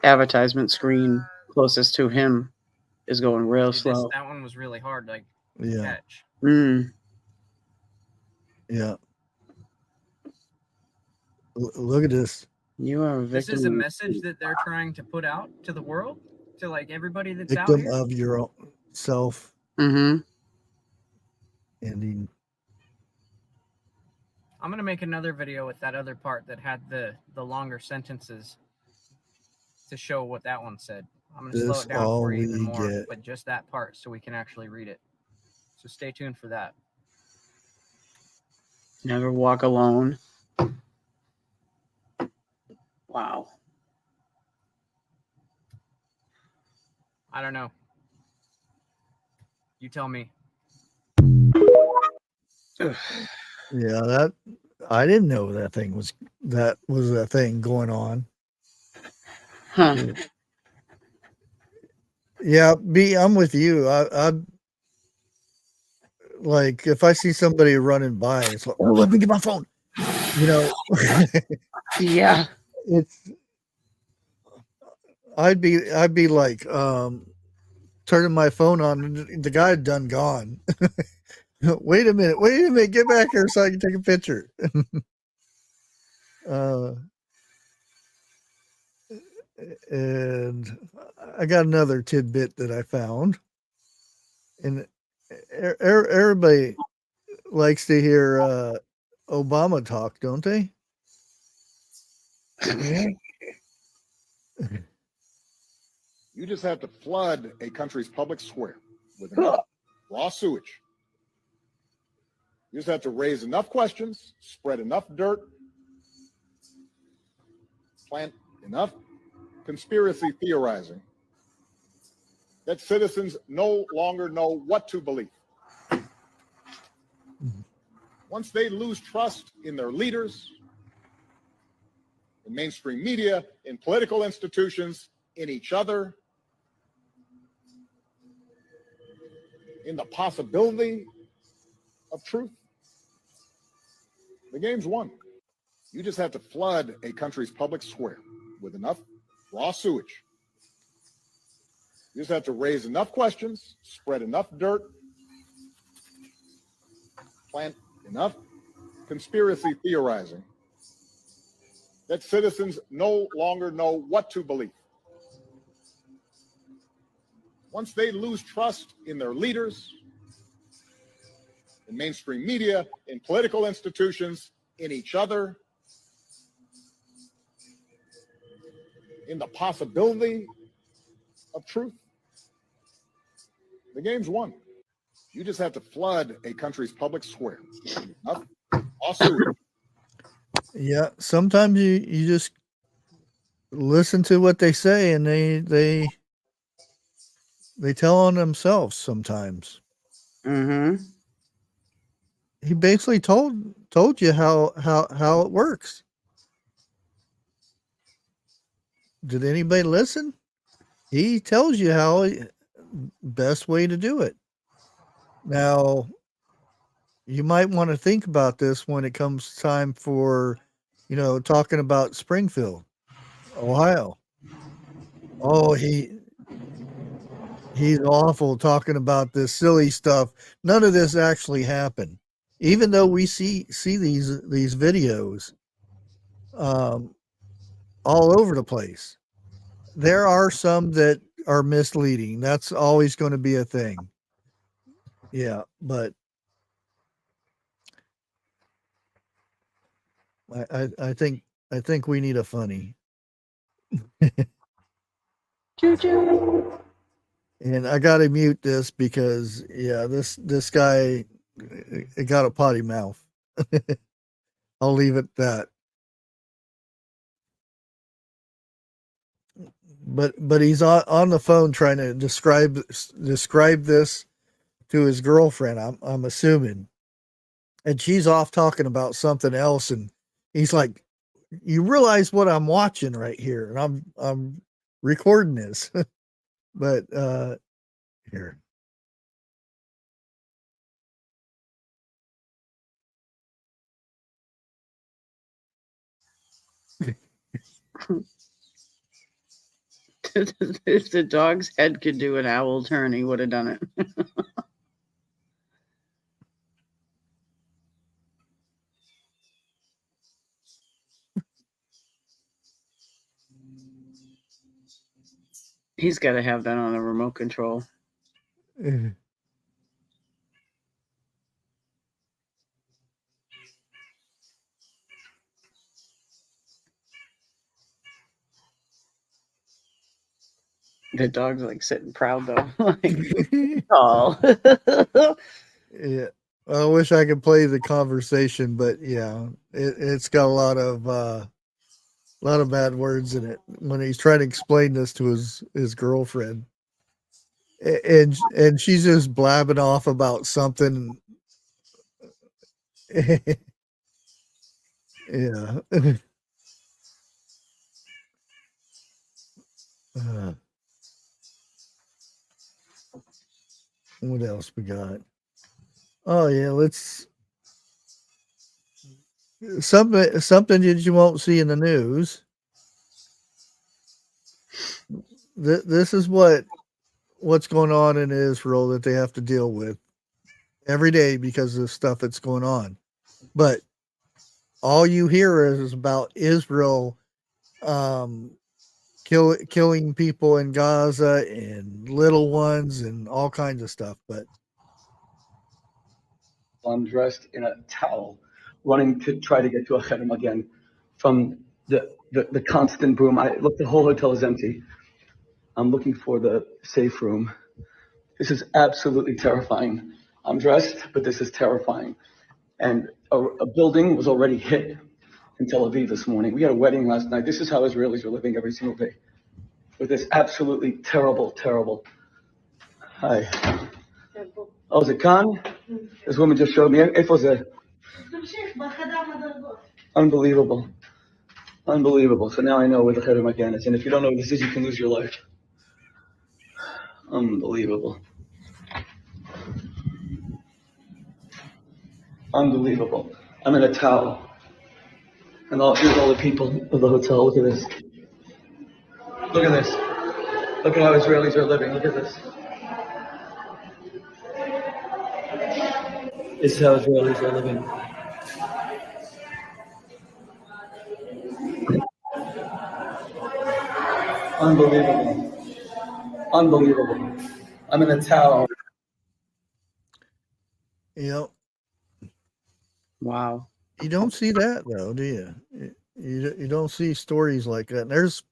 advertisement screen closest to him is going real slow. That one was really hard to Yeah. catch. Yeah. Look at this. You are a This victim. is a of- message that they're trying to put out to the world, to like everybody that's out Victim here. of your own. self ending. I'm gonna make another video with that other part that had the longer sentences to show what that one said. I'm gonna slow This it down all for you even we more, get. but just that part so we can actually read it. So stay tuned for that. Never walk alone. Wow. I don't know. You tell me. Yeah, that I didn't know that was a thing going on. Huh. Yeah, I'm with you. I like if I see somebody running by, it's like, oh, let me get my phone. You know. Yeah. It's I'd be like turning my phone on and the guy had done gone. Wait a minute, get back here so I can take a picture. And I got another tidbit that I found. And everybody likes to hear Obama talk, don't they? Yeah. You just have to flood a country's public square with enough raw sewage. You just have to raise enough questions, spread enough dirt, plant enough conspiracy theorizing that citizens no longer know what to believe. Once they lose trust in their leaders, in mainstream media, in political institutions, in each other, in the possibility of truth, the game's won. You just have to flood a country's public square with enough raw sewage. You just have to raise enough questions, spread enough dirt, plant enough conspiracy theorizing that citizens no longer know what to believe. Once they lose trust in their leaders, in mainstream media, in political institutions, in each other, in the possibility of truth, the game's won. You just have to flood a country's public square. Enough raw sewage. Yeah, sometimes you just listen to what they say and they tell on themselves sometimes. Mm-hmm. He basically told you how it works. Did anybody listen? He tells you how best way to do it. Now, you might want to think about this when it comes time for, talking about Springfield, Ohio. Oh, he's awful talking about this silly stuff. None of this actually happened. Even though we see these videos all over the place. There are some that are misleading. That's always going to be a thing. Yeah, but I think we need a funny. And I got to mute this because this guy it got a potty mouth. I'll leave it at that. But he's on the phone trying to describe this to his girlfriend. I'm assuming, and she's off talking about something else, and he's like, "You realize what I'm watching right here?" And I'm recording this, but here. If the dog's head could do an owl turn, he would have done it. He's got to have that on a remote control. The dog's like sitting proud though. Like, tall. Yeah. I wish I could play the conversation, but yeah, it's got a lot of bad words in it when he's trying to explain this to his girlfriend, and she's just blabbing off about something. Yeah. Uh, what else we got? Oh yeah, let's something that you won't see in the news. This is what's going on in Israel that they have to deal with every day because of the stuff that's going on. But all you hear is about Israel killing people in Gaza and little ones and all kinds of stuff. But I'm dressed in a towel, running to try to get to a cherem again from the constant boom. Look, the whole hotel is empty. I'm looking for the safe room. This is absolutely terrifying. I'm dressed, but this is terrifying. And a building was already hit in Tel Aviv this morning. We had a wedding last night. This is how Israelis are living every single day, with this absolutely terrible, terrible. Hi. Oh, is it Khan? This woman just showed me. Unbelievable. Unbelievable. So now I know where the cherem again is. And if you don't know what this is, you can lose your life. Unbelievable. Unbelievable. I'm in a towel. And here's all the people of the hotel. Look at this. Look at this. Look at how Israelis are living. Look at this. This is how Israelis are living. Unbelievable. Unbelievable. I'm in a towel. Yep. Wow. You don't see that though, do you? You don't see stories like that. And there's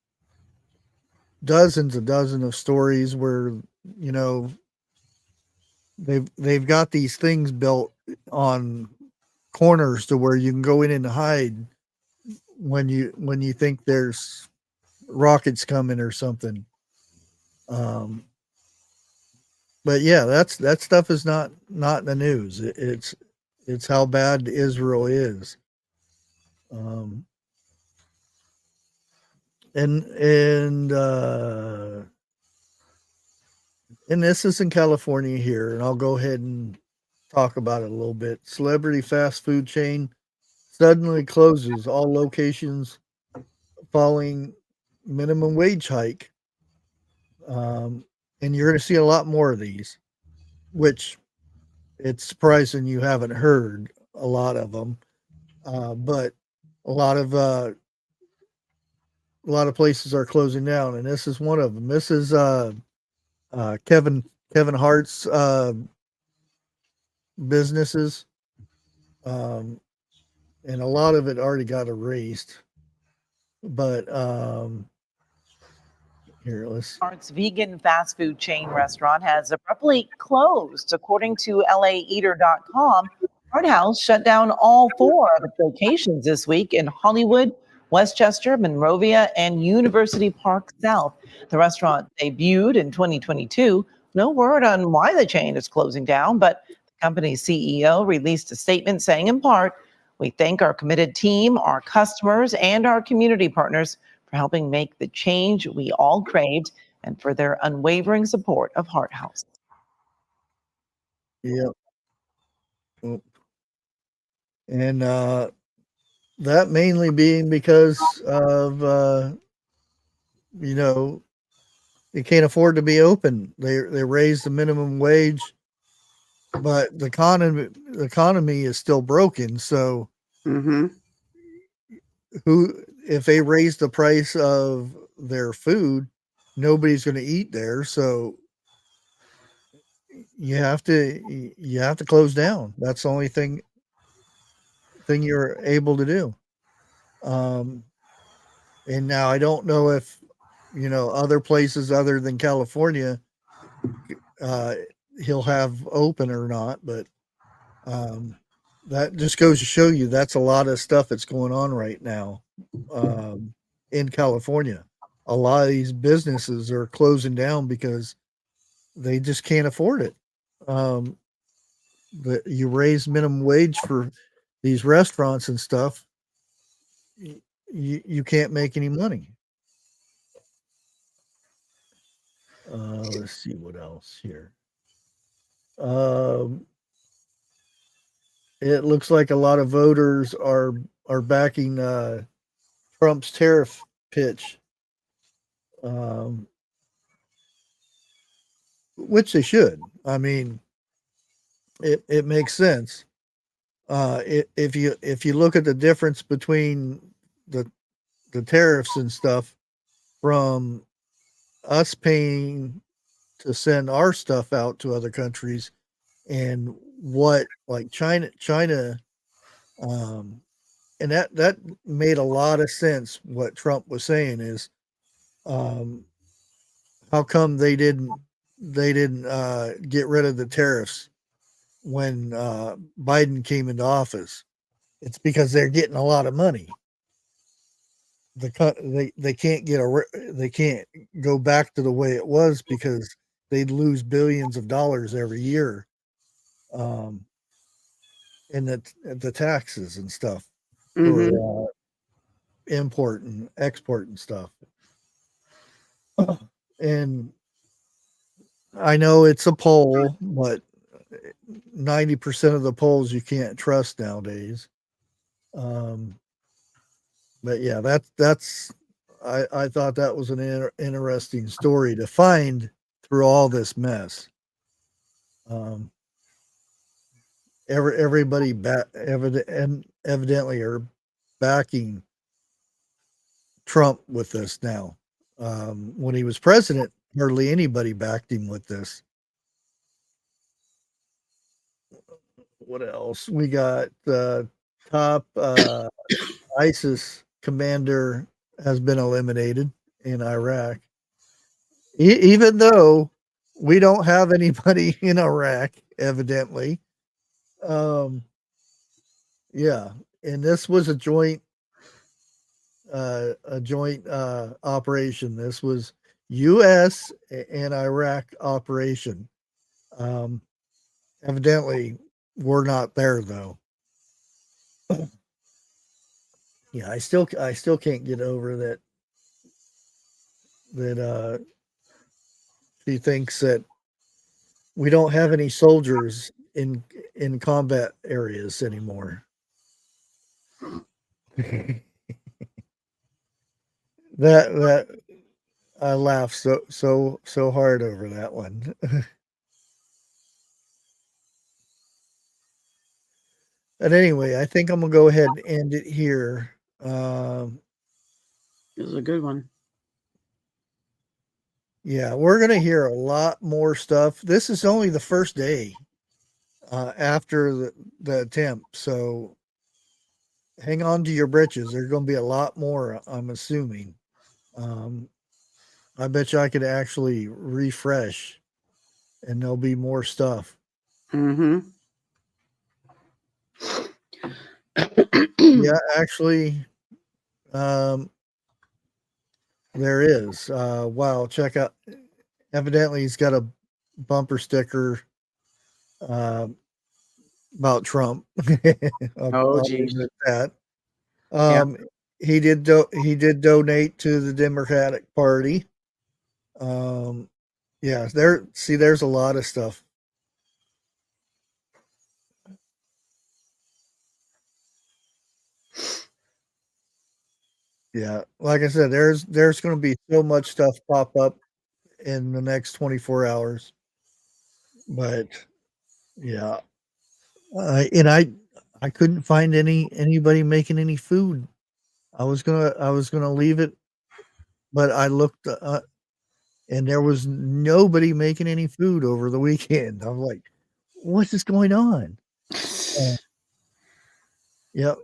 dozens of stories where they've got these things built on corners to where you can go in and hide when you think there's rockets coming or something. But yeah, that stuff is not in the news. It's how bad Israel is. And this is in California here, and I'll go ahead and talk about it a little bit. Celebrity fast food chain suddenly closes all locations following minimum wage hike. And you're going to see a lot more of these, which it's surprising you haven't heard a lot of them. But a lot of places are closing down, and this is one of them. This is Kevin Hart's businesses, and a lot of it already got erased. But here, let's. Hart's vegan fast food chain restaurant has abruptly closed. According to LAEater.com, Hart House shut down all 4 of its locations this week in Hollywood, Westchester, Monrovia, and University Park South. The restaurant debuted in 2022. No word on why the chain is closing down, but the company's CEO released a statement saying, in part, "We thank our committed team, our customers, and our community partners for helping make the change we all craved and for their unwavering support of Hart House." Yep. And that mainly being because of they can't afford to be open. They raised the minimum wage, but the economy is still broken. So if they raise the price of their food, nobody's going to eat there. So you have to close down. That's the only thing you're able to do. And now I don't know if other places other than California he'll have open or not, but that just goes to show you that's a lot of stuff that's going on right now in California. A lot of these businesses are closing down because they just can't afford it. You raise minimum wage for these restaurants and stuff, you can't make any money. Let's see what else here. It looks like a lot of voters are backing Trump's tariff pitch, which they should. I mean, it makes sense. If you look at the difference between the tariffs and stuff from us paying to send our stuff out to other countries and what like China and that made a lot of sense. What Trump was saying is how come they didn't get rid of the tariffs when Biden came into office? It's because they're getting a lot of money. They can't they can't go back to the way it was because they'd lose billions of dollars every year in the taxes and stuff for import and export and stuff. And I know it's a poll, but 90% of the polls you can't trust nowadays. But yeah, that's I thought that was an interesting story to find through all this mess. Everybody evidently are backing Trump with this now. When he was president, hardly anybody backed him with this. What else? We got the top ISIS commander has been eliminated in Iraq. Even though we don't have anybody in Iraq, evidently. Yeah, and this was a joint operation. This was U.S. and Iraq operation. Evidently, we're not there though. Yeah, I still can't get over that she thinks that we don't have any soldiers in combat areas anymore. that I laughed so hard over that one. But anyway, I think I'm gonna go ahead and end it here. It was a good one. Yeah, we're gonna hear a lot more stuff. This is only the first day after the attempt, so hang on to your britches. There's gonna be a lot more, I'm assuming. I bet you I could actually refresh, and there'll be more stuff. Yeah, actually, there is. Wow, check out. Evidently, he's got a bumper sticker about Trump. Oh, geez. That. Yeah. He did donate to the Democratic Party. Yeah, there's a lot of stuff. Yeah, like I said, there's going to be so much stuff pop up in the next 24 hours. But yeah, and I couldn't find anybody making any food. I was gonna leave it, but I looked and there was nobody making any food over the weekend. I'm like, what is going on? Yep.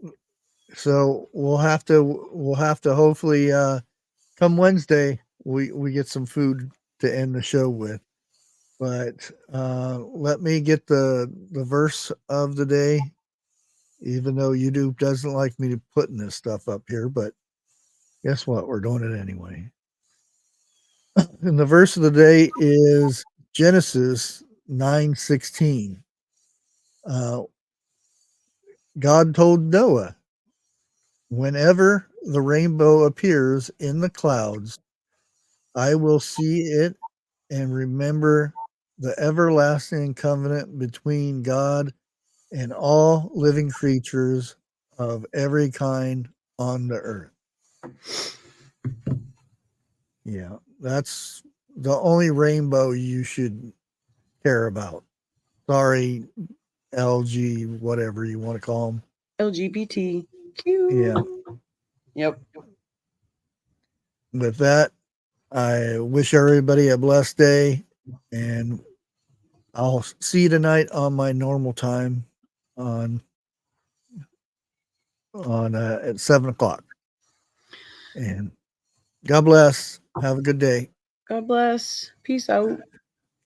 So we'll have to hopefully come Wednesday we get some food to end the show with. But let me get the verse of the day, even though YouTube doesn't like me putting this stuff up here, but guess what? We're doing it anyway. And the verse of the day is Genesis 9:16. God told Noah, whenever the rainbow appears in the clouds, I will see it and remember the everlasting covenant between God and all living creatures of every kind on the earth. Yeah, that's the only rainbow you should care about. Sorry, LG, whatever you want to call them. LGBTQ. Yeah. Yep. With that, I wish everybody a blessed day, and I'll see you tonight on my normal time on at 7:00. And God bless. Have a good day. God bless. Peace out.